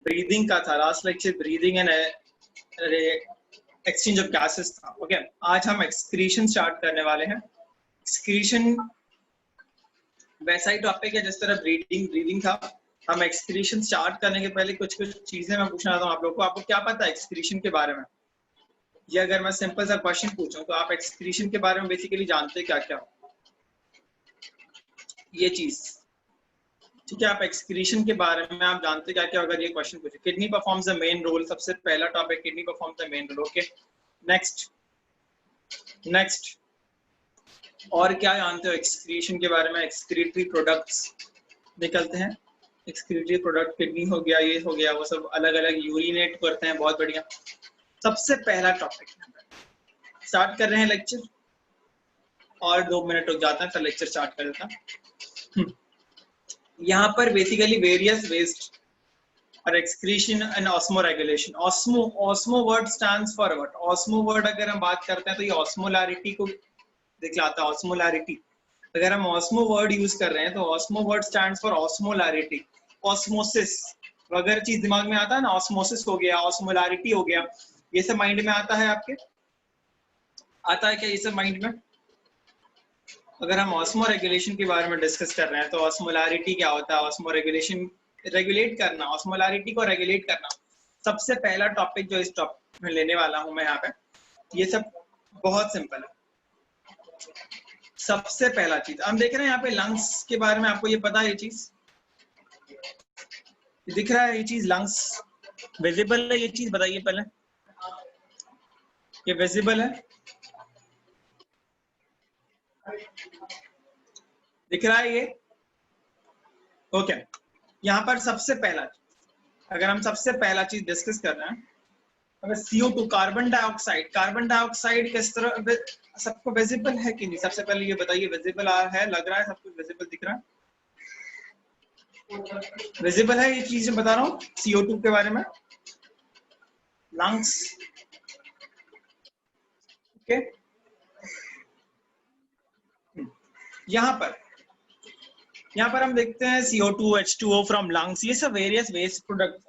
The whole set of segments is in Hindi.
ब्रीदिंग का था, last lecture breathing and exchange of gases था। ओके, आज हम एक्सक्रीशन स्टार्ट करने वाले हैं। एक्सक्रीशन वैसा ही टॉपिक है जिस तरह ब्रीदिंग था। हम एक्सक्रीशन स्टार्ट करने के पहले कुछ चीजें मैं पूछना चाहता हूँ आप लोग को। आपको क्या पता है एक्सक्रीशन के बारे में? ये अगर मैं सिंपल सा क्वेश्चन पूछूं तो आप एक्सक्रीशन के बारे में बेसिकली जानते क्या क्या? ये चीज, ठीक है, आप एक्सक्रीशन के बारे में आप जानते क्या क्या? अगर ये क्वेश्चन पूछे, kidney performs the main role, सबसे पहला topic kidney performs the main role. Okay, next और क्या जानते हो एक्सक्रीशन के बारे में? एक्सक्रीटरी प्रोडक्ट्स निकलते हैं, एक्सक्रीटरी प्रोडक्ट, किडनी हो गया, ये हो गया, वो सब अलग अलग यूरिनेट करते हैं। बहुत बढ़िया। सबसे पहला टॉपिक स्टार्ट कर रहे हैं लेक्चर, और 2 मिनट रुक जाता है फिर लेक्चर स्टार्ट कर देता। यहाँ पर बेसिकली वेरियस वेस्ट और excretion and osmo regulation. Osmo word stands for what? Osmo word अगर हम बात करते हैं तो ये ऑस्मोलैरिटी को दिखलाता है। ऑस्मोलैरिटी, अगर हम ऑस्मो वर्ड यूज कर रहे हैं तो osmo word stands for osmolarity. Osmosis वगैरह चीज दिमाग में आता है ना, ऑस्मोसिस हो गया, ऑस्मोलैरिटी हो गया, ये सब माइंड में आता है आपके? आता है क्या ये सब माइंड में? अगर हम ऑस्मो रेगुलेशन के बारे में डिस्कस कर रहे हैं तो ऑस्मोलैरिटी क्या होता है? ऑस्मो रेगुलेशन, रेगुलेट करना, ऑस्मोलैरिटी को रेगुलेट करना। सबसे पहला टॉपिक जो इस टॉपिक में लेने वाला हूं मैं यहाँ पे, ये सब बहुत सिंपल है। सबसे पहला चीज हम देख रहे हैं यहाँ पे लंग्स के बारे में। आपको ये पता है? ये चीज दिख रहा है? ये चीज लंग्स विजिबल है? ये चीज बताइए पहले, ये विजिबल है? दिख रहा है ये? ओके, यहाँ पर सबसे पहला अगर हम सबसे पहला चीज डिस्कस कर रहे हैं, अगर CO2 कार्बन डाइऑक्साइड किस तरह सबको विजिबल है कि नहीं? सबसे पहले ये बताइए, विजिबल है? लग रहा है सब कुछ विजिबल दिख रहा है? विजिबल है ये चीज बता रहा हूँ CO2 के बारे में, लंग्स। ओके, यहाँ पर हम देखते हैं CO2, H2O फ्रॉम लंग्स, ये सब वेरियस वेस्ट प्रोडक्ट।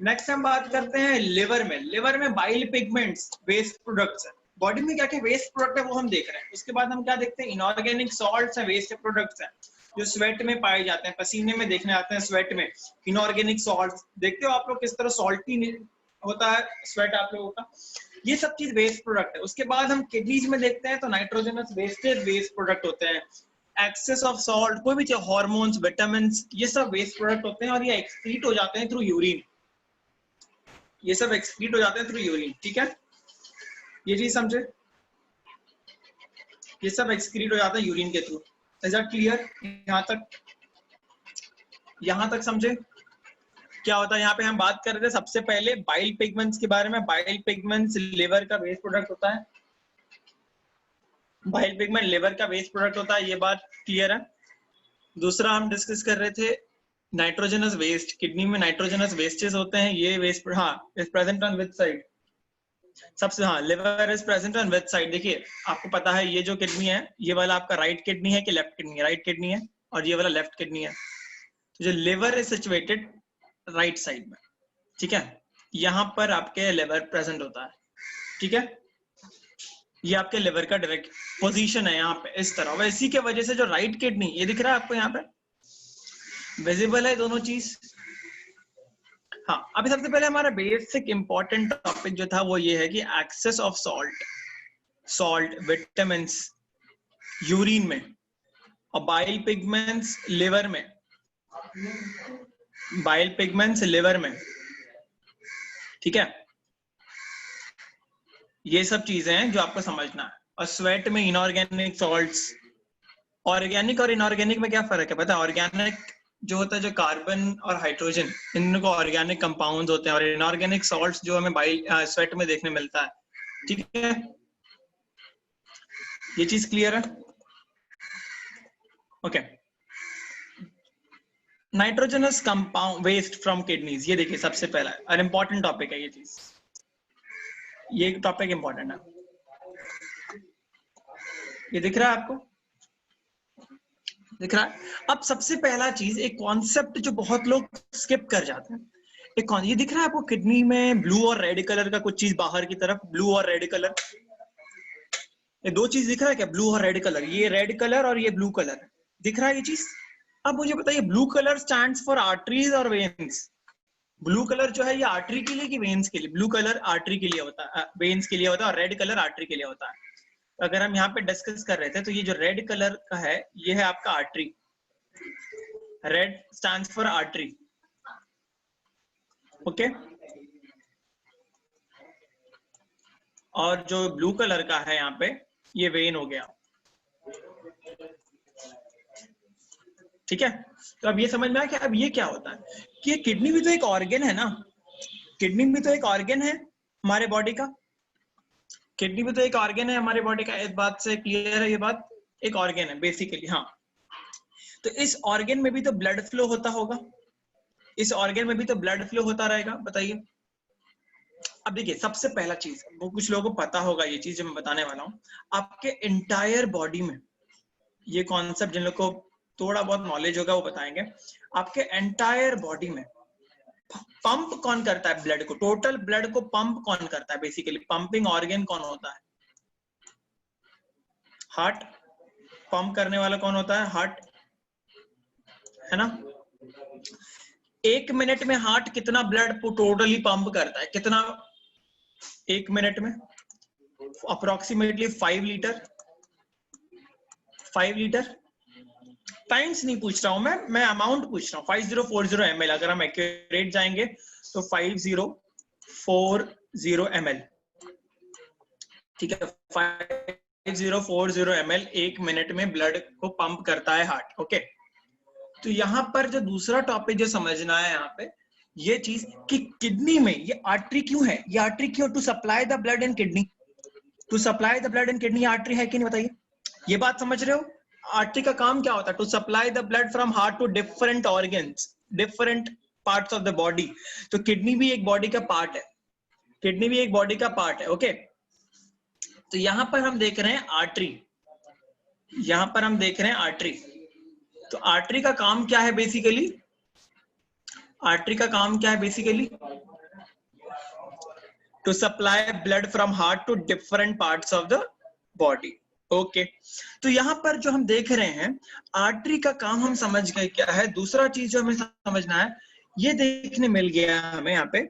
नेक्स्ट हम बात करते हैं लिवर में। लिवर में बाइल पिगमेंट्स वेस्ट प्रोडक्ट्स है। बॉडी में क्या क्या वेस्ट प्रोडक्ट है वो हम देख रहे हैं। उसके बाद हम क्या देखते हैं? इनऑर्गेनिक सॉल्ट्स है, वेस्ट प्रोडक्ट्स है जो स्वेट में पाए जाते हैं, पसीने में देखने आते हैं, स्वेट में। इनऑर्गेनिक सॉल्ट्स देखते हो आप लोग किस तरह सॉल्टी होता है स्वेट आप लोगों का। ये सब चीज वेस्ट प्रोडक्ट है। उसके बाद हम किडनीज में देखते हैं तो नाइट्रोजनस वेस्टेज वेस्ट प्रोडक्ट होते हैं। एक्सेस ऑफ सॉल्ट, कोई भी चीज, हार्मोन्स, विटामिन्स, ये सब वेस्ट प्रोडक्ट होते हैं और ये एक्सक्रीट हो जाते हैं थ्रू यूरिन। ये सब एक्सक्रीट हो जाते हैं थ्रू यूरिन, ठीक है? ये चीज समझे? ये सब एक्सक्रीट हो जाता है यूरिन के थ्रू। Is that clear? यहाँ तक समझे क्या होता है? यहाँ पे हम बात कर रहे थे सबसे पहले बाइल पिगमेंट्स के बारे में। बाइल पिगमेंट्स लिवर का वेस्ट प्रोडक्ट होता है। बाइल पिगमेंट लिवर का वेस्ट प्रोडक्ट होता है, ये बात क्लियर है? दूसरा हम डिस्कस कर रहे थे नाइट्रोजनस वेस्ट। किडनी में नाइट्रोजनस वेस्टेज होते हैं, ये वेस्ट, हाँ, is present on which side? सबसे, हाँ, liver is present on which side? देखिए आपको पता है ये जो किडनी है, ये वाला आपका राइट किडनी है कि लेफ्ट किडनी है? राइट किडनी है, और ये वाला लेफ्ट किडनी है। तो जो liver is situated right side में, ठीक है? यहाँ पर आपके लिवर प्रेजेंट होता है, ठीक है? ये आपके लिवर का डायरेक्ट पोजीशन है यहाँ पे, इस तरह। वह इसी के वजह से जो राइट किडनी, ये दिख रहा है आपको यहाँ पे, विजिबल है दोनों चीज। हाँ, अभी सबसे पहले हमारा बेसिक इंपॉर्टेंट टॉपिक जो था वो ये है कि excess of salt, vitamins urine में, और बाइल पिगमेंट्स लिवर में। बाइल पिगमेंट्स लिवर में, ठीक है? ये सब चीजें हैं जो आपको समझना है। और स्वेट में इनऑर्गेनिक सॉल्ट्स। ऑर्गेनिक और इनऑर्गेनिक में क्या फर्क है पता है? ऑर्गेनिक जो होता है, जो कार्बन और हाइड्रोजन, इनको ऑर्गेनिक कंपाउंड्स होते हैं, और इनऑर्गेनिक सॉल्ट्स जो हमें स्वेट में देखने मिलता है, ठीक है? ये चीज क्लियर है? Okay, nitrogenous compound waste from kidneys, ये देखिए सबसे पहला और इंपॉर्टेंट टॉपिक है ये चीज। ये टॉपिक इंपॉर्टेंट है, ये दिख रहा है आपको? दिख रहा है? अब सबसे पहला चीज, एक कॉन्सेप्ट जो बहुत लोग स्किप कर जाते हैं, एक कौन, ये दिख रहा है आपको किडनी में ब्लू और रेड कलर का कुछ चीज बाहर की तरफ, ब्लू और रेड कलर, ये दो चीज दिख रहा है क्या, ब्लू और रेड कलर, ये रेड कलर और ये ब्लू कलर दिख रहा है ये चीज। अब मुझे बताइए blue colour stands for arteries और वेन्स, ब्लू कलर जो है ये आर्टरी के लिए कि वेन्स के लिए, ब्लू कलर आर्टरी के लिए होता है, वेन्स के लिए होता है, और रेड कलर आर्टरी के लिए होता है। अगर हम यहाँ पे डिस्कस कर रहे थे तो ये जो रेड कलर का है ये है आपका artery, red stands for artery, okay. और जो ब्लू कलर का है यहाँ पे ये वेन हो गया, ठीक है। तो अब ये समझ में आया कि अब ये क्या होता है कि किडनी भी तो एक ऑर्गन है ना, किडनी भी तो एक ऑर्गन है हमारे बॉडी का, किडनी भी तो एक ऑर्गन है हमारे बॉडी का, इस बात से क्लियर है, ये बात एक ऑर्गन है बेसिकली, हाँ। तो इस ऑर्गन में भी तो ब्लड फ्लो होता होगा, इस ऑर्गन में भी तो ब्लड फ्लो होता रहेगा, बताइए। अब देखिए सबसे पहला चीज, वो कुछ लोगों को पता होगा ये चीज जो मैं बताने वाला हूँ, आपके एंटायर बॉडी में, ये कॉन्सेप्ट जिन लोग को थोड़ा बहुत नॉलेज होगा वो बताएंगे, आपके एंटायर बॉडी में पंप कौन करता है ब्लड को, टोटल ब्लड को पंप कौन करता है, बेसिकली पंपिंग ऑर्गन कौन होता है, हार्ट। पंप करने वाला कौन होता है, हार्ट, है ना। 1 मिनट में हार्ट कितना ब्लड टोटली पंप करता है, कितना 1 मिनट में, अप्रोक्सीमेटली 5 लीटर, 5 लीटर। टाइम्स नहीं पूछ रहा हूं मैं अमाउंट पूछ रहा हूँ, 5040 ml, अगर हम एक्यूरेट जाएंगे तो 5040 ml, ठीक है। 5040 ml 1 मिनट में ब्लड को पंप करता है हार्ट, ओके। तो यहाँ पर जो दूसरा टॉपिक जो समझना है यहाँ पे ये चीज कि किडनी में ये आर्टरी क्यों है, ये आर्टरी क्यों, to supply the blood in kidney, to supply the blood in kidney artery है कि नहीं, बताइए। ये बात समझ रहे हो, आर्टरी का काम क्या होता है, to supply the blood from heart to different organs, different parts of the body. तो किडनी भी एक बॉडी का पार्ट है, किडनी भी एक बॉडी का पार्ट है, ओके। तो यहां पर हम देख रहे हैं आर्टरी, यहां पर हम देख रहे हैं आर्टरी। तो आर्टरी का काम क्या है बेसिकली, आर्टरी का काम क्या है basically, to supply blood from heart to different parts of the body, okay. तो यहां पर जो हम देख रहे हैं आर्टरी का काम हम समझ गए क्या है। दूसरा चीज जो हमें समझना है, ये देखने मिल गया हमें यहाँ पे,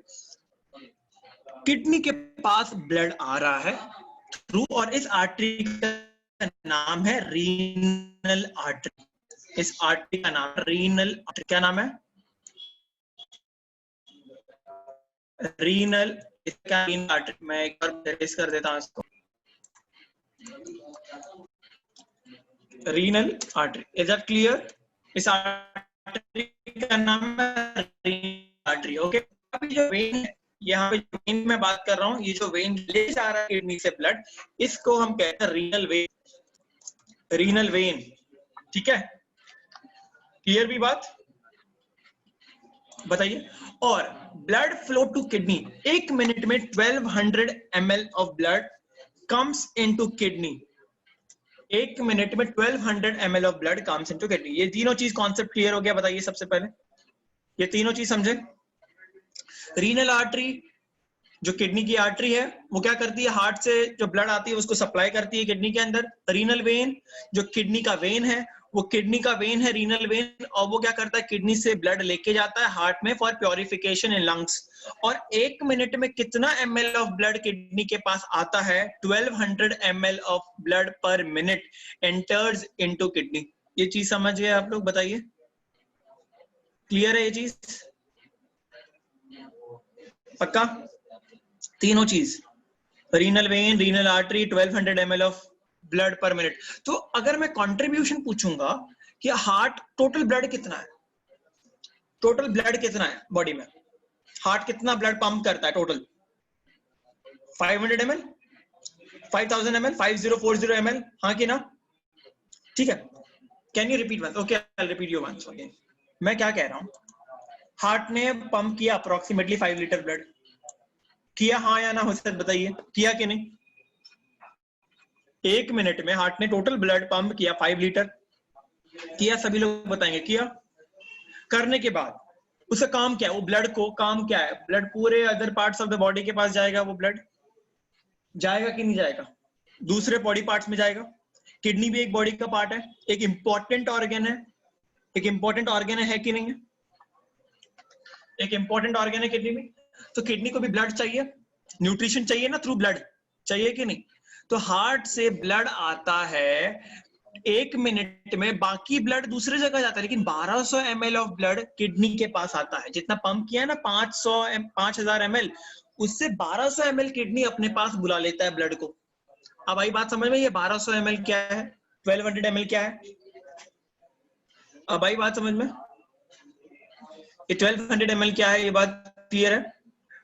किडनी के पास ब्लड आ रहा है थ्रू, और इस आर्टरी का नाम है रीनल आर्टरी, इस आर्टरी का नाम रीनल आर्टरी, क्या नाम है, रीनल, इसका रीनल आर्टरी। मैं एक बार ट्रेस कर देता हूं इसको, renal artery, is that clear. इस आर्टरी का नाम है रीनल आर्टरी, ओके। अभी जो वेन है, यहाँ पे जो वेन में बात कर रहा हूँ, ये जो वेन ले जा रहा है किडनी से ब्लड, इसको हम कहते हैं रीनल वेन, रीनल वेन, ठीक है। क्लियर भी बात, बताइए। और blood flow to kidney, 1 minute में 1200 ml of blood comes into kidney, 1 minute में 1200 ml of blood comes into kidney. ये तीनों चीज कॉन्सेप्ट क्लियर हो गया, बताइए सबसे पहले ये तीनों चीज समझे। रीनल आर्टरी जो किडनी की आर्टरी है वो क्या करती है, हार्ट से जो ब्लड आती है उसको सप्लाई करती है किडनी के अंदर। रीनल वेन जो किडनी का वेन है, वो किडनी का वेन है रीनल वेन, और वो क्या करता है, किडनी से ब्लड लेके जाता है हार्ट में फॉर प्योरिफिकेशन इन लंग्स। और 1 मिनट में कितना ml ऑफ ब्लड किडनी के पास आता है, 1200 ml ऑफ ब्लड पर मिनट एंटर्स इनटू किडनी। ये चीज समझ गए आप लोग, बताइए क्लियर है ये चीज, पक्का। तीनों चीज, renal vein, renal artery, 1200 ml of blood पर मिनट। तो अगर मैं कंट्रीब्यूशन पूछूंगा कि हार्ट टोटल ब्लड कितना है, टोटल ब्लड कितना है बॉडी में, हार्ट कितना ब्लड पंप करता है टोटल, 500 ml, 5000 ml, 5040 ml, हाँ कि ना, ठीक है। Can you repeat once, okay I will repeat you once again. मैं क्या कह रहा हूं, हार्ट ने पंप किया अप्रोक्सीमेटली 5 लीटर ब्लड, किया हाँ या ना, हो सकता बताइए, किया कि नहीं। 1 मिनट में हार्ट ने टोटल ब्लड पंप किया 5 लीटर, किया, सभी लोग बताएंगे किया। करने के बाद उसका काम क्या है, वो ब्लड को काम क्या है, ब्लड पूरे other parts of the body के पास जाएगा, वो ब्लड जाएगा कि नहीं जाएगा, दूसरे बॉडी पार्ट्स में जाएगा। किडनी भी एक बॉडी का पार्ट है, एक इंपॉर्टेंट ऑर्गन है, एक इंपॉर्टेंट ऑर्गन है कि नहीं है, एक इंपॉर्टेंट ऑर्गन है किडनी भी। तो किडनी को भी ब्लड चाहिए, न्यूट्रिशन चाहिए ना, थ्रू ब्लड चाहिए कि नहीं। तो हार्ट से ब्लड आता है 1 मिनट में, बाकी ब्लड दूसरे जगह जाता है, लेकिन 1200 ml ऑफ ब्लड किडनी के पास आता है। जितना पंप किया है ना 5000 ml, उससे 1200 ml किडनी अपने पास बुला लेता है ब्लड को। अब आई बात समझ में, ये 1200 ml क्या है, 1200 ml क्या है, अब आई बात समझ में, ये 1200 ml क्या है, ये बात क्लियर है।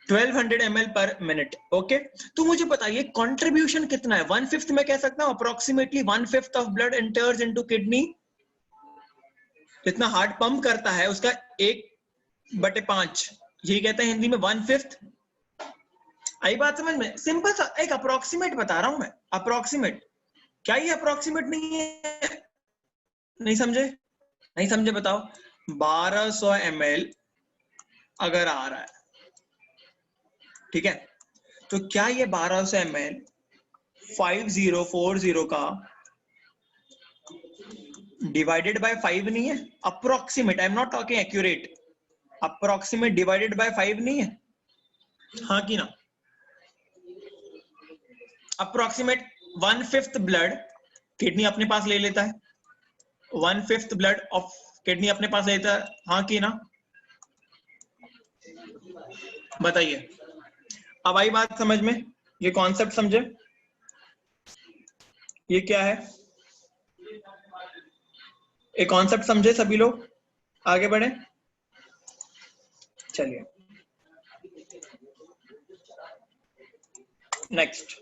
1200 ml पर मिनट। ओके, तो मुझे बताइए कंट्रीब्यूशन कितना है, 1/5 में कह सकता हूं, approximately 1/5 of blood enters into kidney. जितना हार्ट पंप करता है उसका 1/5, यही कहते हैं हिंदी में 1/5। आई बात समझ में, सिंपल सा एक अप्रोक्सीमेट बता रहा हूं मैं, अप्रोक्सीमेट। क्या ये अप्रोक्सीमेट नहीं है, नहीं समझे, नहीं समझे बताओ। 1200 ml अगर आ रहा है, ठीक है, तो क्या ये 1200 ml 5040 का डिवाइडेड बाय 5 नहीं है, approximate, I am not talking accurate, approximate divided by 5 नहीं है, हाँ कि ना। अप्रोक्सीमेट 1/5 ब्लड किडनी अपने पास ले लेता है, 1/5 ब्लड ऑफ किडनी अपने पास लेता है, हाँ कि ना, बताइए। अब आई बात समझ में, ये कॉन्सेप्ट समझे, ये क्या है, एक कॉन्सेप्ट समझे सभी लोग, आगे बढ़े। चलिए next,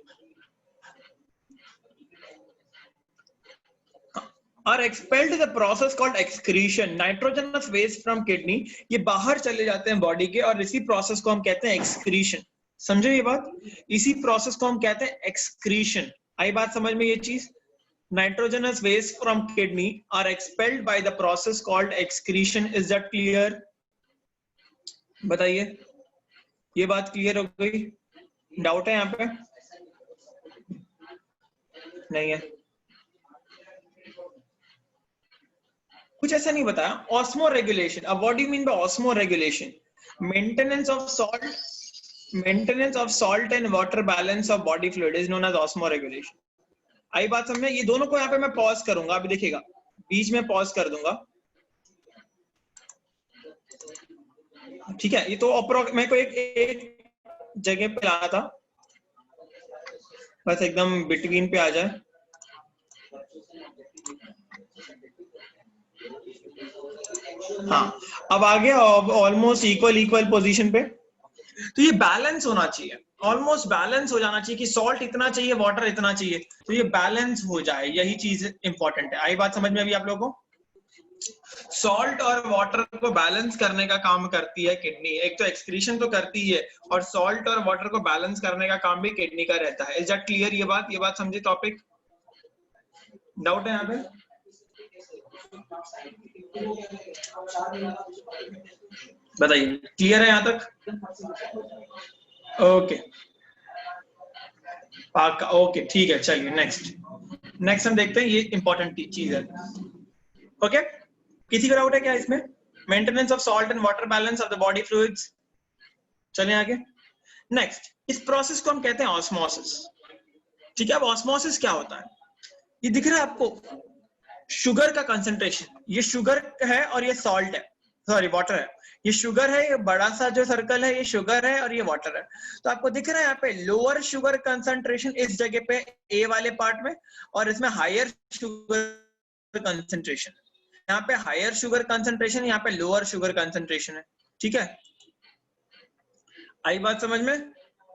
are expelled the process called excretion, nitrogenous waste from kidney, ये बाहर चले जाते हैं बॉडी के, और इसी प्रोसेस को हम कहते हैं एक्सक्रीशन। समझे ये बात, इसी प्रोसेस को हम कहते हैं एक्सक्रीशन। आई बात समझ में ये चीज, nitrogenous waste from kidney are expelled by the process called excretion. Is that clear, बताइए, ये बात क्लियर हो गई, डाउट है यहाँ पे, नहीं है, कुछ ऐसा नहीं बताया। ऑस्मो रेगुलेशन, अब what do you mean by osmoregulation, maintenance of salt and water balance of body fluid is known as osmoregulation. आई बात समझ में, ये दोनों को यहाँ पे मैं पॉज करूंगा, अभी देखिएगा बीच में पॉज कर दूंगा, ठीक है। ये तो मेरे को एक जगह पे लाना था, बस एकदम बिटवीन पे आ जाए, हाँ अब आ गया ऑलमोस्ट इक्वल पोजीशन पे। तो ये बैलेंस होना चाहिए, ऑलमोस्ट बैलेंस हो जाना चाहिए, कि सॉल्ट इतना चाहिए, वाटर इतना चाहिए, तो ये बैलेंस हो जाए, यही चीज इंपॉर्टेंट है। आई बात समझ में अभी आप लोगों को, सॉल्ट और वाटर को बैलेंस करने का काम करती है किडनी, एक तो एक्सक्रीशन तो करती है, और सॉल्ट और वाटर को बैलेंस करने का काम भी किडनी का रहता है। इज दैट क्लियर, ये बात समझे, टॉपिक, डाउट है यहाँ पे, बताइए, क्लियर है यहाँ तक, ओके पाका, ओके ठीक है। चलिए नेक्स्ट हम देखते हैं, ये इंपॉर्टेंट चीज है, ओके। किसी का डाउट है क्या इसमें, maintenance of salt and water balance of the body fluids. चलिए आगे नेक्स्ट, इस प्रोसेस को हम कहते हैं ऑस्मोसिस, ठीक है। अब ऑस्मोसिस क्या होता है, ये दिख रहा है आपको, शुगर का कंसंट्रेशन, ये शुगर है और ये सॉल्ट है, सॉरी वाटर है, ये शुगर है, ये बड़ा सा जो सर्कल है ये शुगर है और ये वाटर है। तो आपको दिख रहा है यहाँ पे लोअर शुगर कंसंट्रेशन इस जगह पे ए वाले पार्ट में, और इसमें हायर शुगर कंसंट्रेशन, यहाँ पे हायर शुगर कंसंट्रेशन, यहाँ पे लोअर शुगर कंसंट्रेशन है, ठीक है। आई बात समझ में,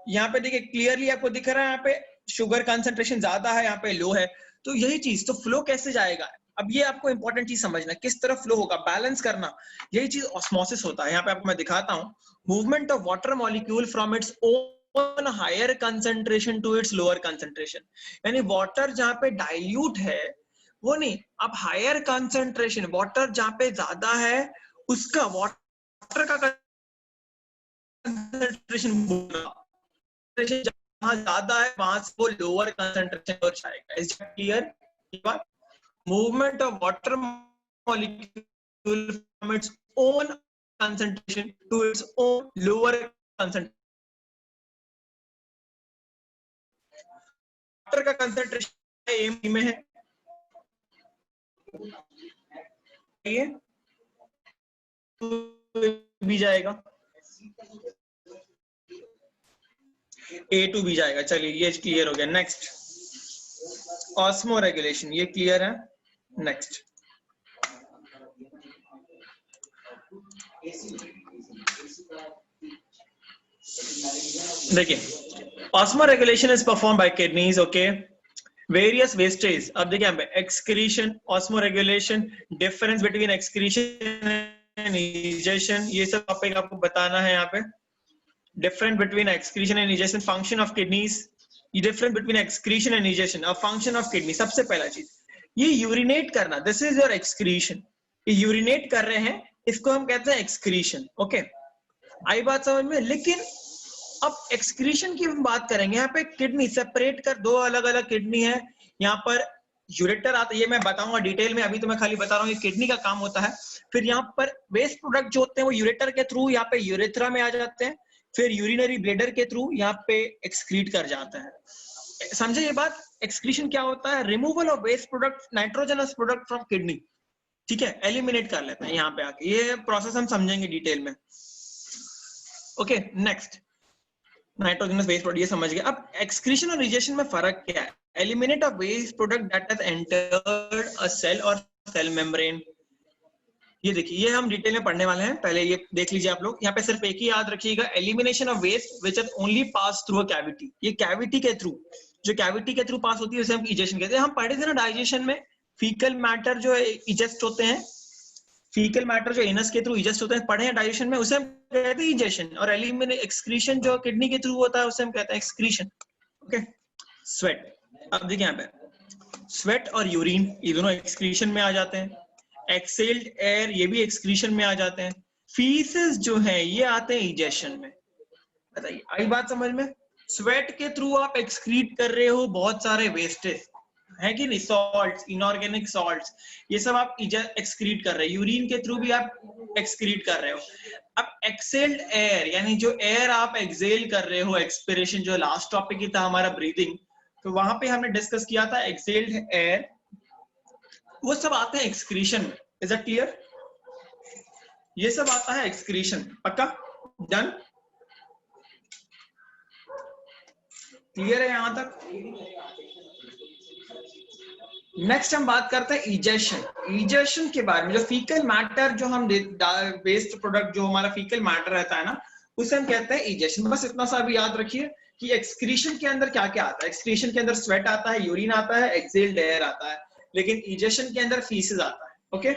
यहाँ पे देखिए क्लियरली आपको दिख रहा है, यहाँ पे शुगर कंसंट्रेशन ज्यादा है, यहाँ पे लो है। तो यही चीज, तो फ्लो कैसे जाएगा, अब ये आपको इंपॉर्टेंट चीज समझना, किस तरफ फ्लो होगा, बैलेंस करना, यही चीज ऑस्मोसिस होता है। यहाँ पे आपको मैं दिखाता हूँ, movement of water molecule from its own higher concentration to its lower concentration, यानी वाटर जहाँ पे डाइल्यूट है वो नहीं, अब हायर कंसंट्रेशन वाटर जहाँ पे ज्यादा है उसका वाटर वाटर का कंसंट्रेशन जहां ज्यादा है वहां से वो लोअर कंसंट्रेशन पर जाएगा। Is clear? Movement of water molecule from its own concentration to its own lower concentration। Water का कंसंट्रेशन एम में है, ये तो भी जाएगा, A2 भी जाएगा। चलिए ये क्लियर हो गया। नेक्स्ट ऑस्मो रेगुलेशन, ये क्लियर है। नेक्स्ट देखिए, osmoregulation is perform by kidneys. Okay, various wastage. अब देखिए यहाँ पे excretion, osmoregulation, difference between excretion and egestion, ये सब टॉपिक आपको बताना है यहाँ पे। Difference between excretion and egestion, function of kidneys, ये difference between excretion and egestion. अब फंक्शन ऑफ किडनी, सबसे पहला चीज ये यूरिनेट करना, दिस इज योर एक्सक्रीशन। ये यूरिनेट कर रहे हैं, इसको हम कहते हैं एक्सक्रीशन। ओके, आई बात समझ में? लेकिन अब एक्सक्रीशन की हम बात करेंगे, यहाँ पे किडनी सेपरेट कर, दो अलग अलग किडनी है, यहाँ पर यूरेटर आता है, ये मैं बताऊंगा डिटेल में, अभी तो मैं खाली बता रहा हूँ ये किडनी का काम होता है। फिर यहाँ पर वेस्ट प्रोडक्ट जो होते हैं वो यूरेटर के थ्रू यहाँ पे यूरेथ्रा में आ जाते हैं, फिर यूरिनरी ब्लेडर के थ्रू यहाँ पे एक्सक्रीट कर जाते हैं। समझे ये बात? एक्सक्रीशन क्या होता है? Removal of waste product, nitrogenous product from kidney. ठीक है, एलिमिनेट कर लेते हैं यहाँ पे आके, ये प्रोसेस हम समझेंगे डिटेल में। Okay, next nitrogenous waste product, ये समझ गए। अब एक्सक्रीशन और इजेशन में फर्क क्या है? Eliminate of waste product that has entered a cell और सेल मेम्ब्रेन। ये देखिए, ये हम डिटेल में पढ़ने वाले हैं, पहले ये देख लीजिए आप लोग। यहाँ पे सिर्फ एक ही याद रखिएगा, elimination of waste which has only pass through a cavity. ये कैविटी के थ्रू, जो कैविटी के थ्रू पास होती है उसे हम इजेशन कहते हैं। हम पढ़े थे ना डाइजेशन में, फीकल मैटर जो इजेस्ट होते हैं, फीकल मैटर जो एनस के थ्रू इजेस्ट होते हैं, पढ़े हैं डाइजेशन में, उसे हम कहते हैं इजेशन। और एलिमिनेट एक्सक्रीशन जो किडनी के थ्रू होता है उसे हम कहते हैं एक्सक्रीशन। Okay, sweat. अब देखिए यहाँ पे स्वेट और यूरिन ये दोनों एक्सक्रीशन में आ जाते हैं। एक्सेल्ड एयर ये भी एक्सक्रीशन में आ जाते हैं। फीसेस जो है ये आते हैं इजेशन में। बताइए, आई बात समझ में? स्वेट के थ्रू आप एक्सक्रीट कर रहे हो बहुत सारे वेस्टेज, है कि नहीं? सॉल्ट्स, इनऑर्गेनिक सॉल्ट्स, ये सब आप एक्सक्रीट कर रहे हो। यूरिन के थ्रू भी आप एक्सक्रीट कर रहे हो। अब एक्सेल्ड एयर यानी जो एयर आप एक्सेल कर रहे हो, एक्सपिरेशन जो लास्ट टॉपिक ही था हमारा ब्रीदिंग, तो वहां पे हमने डिस्कस किया था एक्सेल्ड एयर, वो सब आते हैं एक्सक्रीशन में। Is it clear? ये सब आता है एक्सक्रीशन। पक्का? डन? क्लियर है यहां तक? नेक्स्ट हम बात करते हैं इजेशन। इजेशन के बारे में, जो फीकल मैटर जो हम वेस्ट प्रोडक्ट जो हमारा फीकल मैटर रहता है ना, उसे हम कहते हैं इजेशन। बस इतना सा भी याद रखिए कि एक्सक्रीशन के अंदर क्या क्या आता है। एक्सक्रीशन के अंदर स्वेट आता है, यूरिन आता है, एक्सेल्ड एयर आता है, लेकिन इजेशन के अंदर फीसेस आता है। ओके,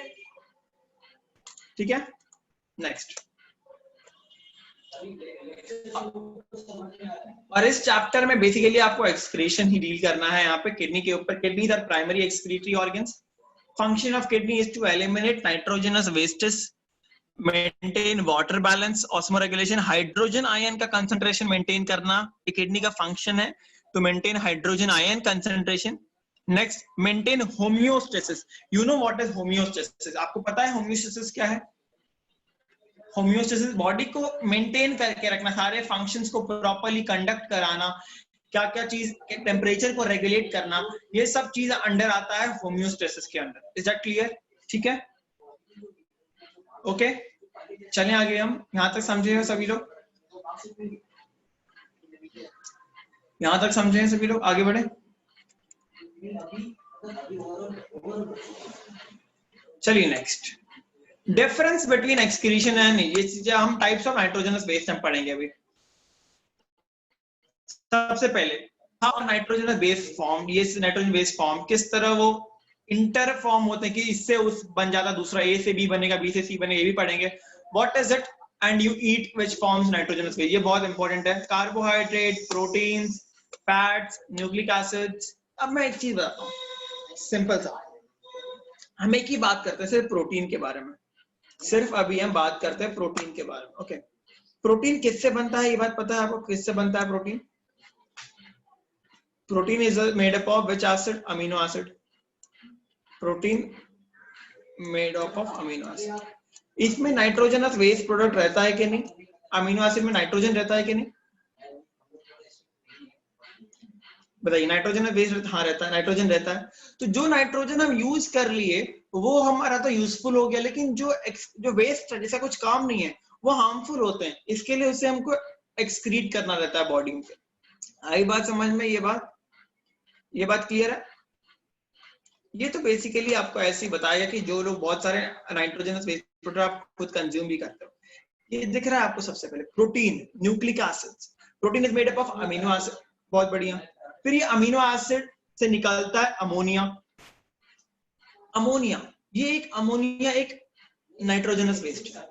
ठीक है। नेक्स्ट, और इस चैप्टर में बेसिकली आपको एक्सक्रीशन ही डील करना है। यहाँ पे किडनी के ऊपर, kidneys are primary excretory organs. Function of kidney is to eliminate nitrogenous wastage, maintain water balance, osmoregulation, hydrogen ion का कंसंट्रेशन मेंटेन करना, ये किडनी का फंक्शन है, तो maintain hydrogen ion concentration. Next, maintain homeostasis. You know what is homeostasis? आपको पता है होम्योस्टेसिस क्या है? होम्योस्टेसिस बॉडी को मेंटेन करके रखना, सारे फंक्शंस को प्रॉपर्ली कंडक्ट कराना, क्या क्या चीज, टेम्परेचर को रेगुलेट करना, ये सब चीज अंडर आता है होम्योस्टेसिस के अंदर। Is that clear? ठीक है, ओके। चलें आगे, हम यहां तक समझे हो सभी लोग? यहां तक समझे हैं सभी लोग? आगे बढ़े। चलिए next, difference between excretion and, ये चीजें हम टाइप्स ऑफ नाइट्रोजनस वेस्ट हम पढ़ेंगे अभी। सबसे पहले हाउ नाइट्रोजनस बेस फॉर्म, ये नाइट्रोजन बेस फॉर्म किस तरह वो इंटर फॉर्म होते हैं कि इससे उस बन जाता दूसरा, ए से बी बनेगा, बी से सी बनेगा, ये भी पढ़ेंगे। What is it and you eat which forms nitrogenous base, ये बहुत इंपॉर्टेंट है। Carbohydrate, proteins, fats, nucleic acids. अब मैं एक चीज बताता हूँ सिंपल सा, हम एक ही बात करते हैं सिर्फ प्रोटीन के बारे में। सिर्फ अभी हम बात करते हैं प्रोटीन के बारे में। ओके, प्रोटीन किससे बनता है, ये बात पता है आपको किससे बनता है protein? Protein is made up of which acid? Amino acid. Protein made up of amino acid. इसमें नाइट्रोजनस वेस्ट प्रोडक्ट रहता है कि नहीं? अमीनो एसिड में नाइट्रोजन रहता है कि नहीं? बताइए, नाइट्रोजन वेस्ट? हाँ रहता है, नाइट्रोजन रहता है। तो जो नाइट्रोजन हम यूज कर लिए वो हमारा तो यूजफुल हो गया, लेकिन जो वेस्ट है जैसा कुछ काम नहीं है वो हार्मफुल होते हैं, इसके लिए उसे हमको एक्सक्रीट करना रहता है बॉडी में। आई बात समझ में? ये बात क्लियर है? ये तो बेसिकली आपको ऐसे ही बताया कि जो लोग बहुत सारे नाइट्रोजनस वेस्ट प्रोडक्ट आप खुद कंज्यूम भी करते हो। ये दिख रहा है आपको सबसे पहले protein, nucleic acids. Protein is made up of amino acid, बहुत बढ़िया। फिर ये अमीनो एसिड से निकलता है अमोनिया। अमोनिया एक नाइट्रोजनस वेस्ट है,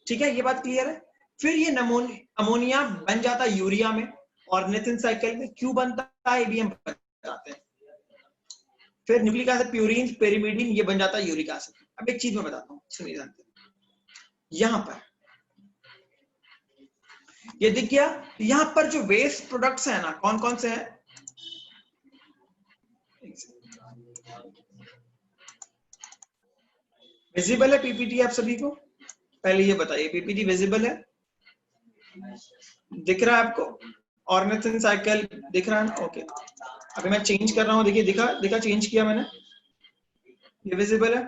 ठीक है, ये बात क्लियर है? फिर ये अमोनिया बन जाता है यूरिया में, ऑर्गेनाइजेशन साइकिल में। क्यों बनता है ये भी हम बताते हैं। फिर न्यूक्लिक एसिड, प्यूरिन, पेरिमिडीन, ये बन जाता है यूरिक एसिड। अब एक चीज मैं बताता हूँ, सुनिए जानते हैं। यहां पर ये दिख गया, यहां पर जो वेस्ट प्रोडक्ट्स है ना, कौन कौन से हैं? विजिबल है पीपीटी आप सभी को? पहले ये बताइए, पीपीटी विजिबल है? दिख रहा है आपको? ऑर्गेनाइजेशन साइकिल दिख रहा है ना? ओके, अभी मैं चेंज कर रहा हूँ, देखिए दिखा चेंज किया मैंने, ये विजिबल है?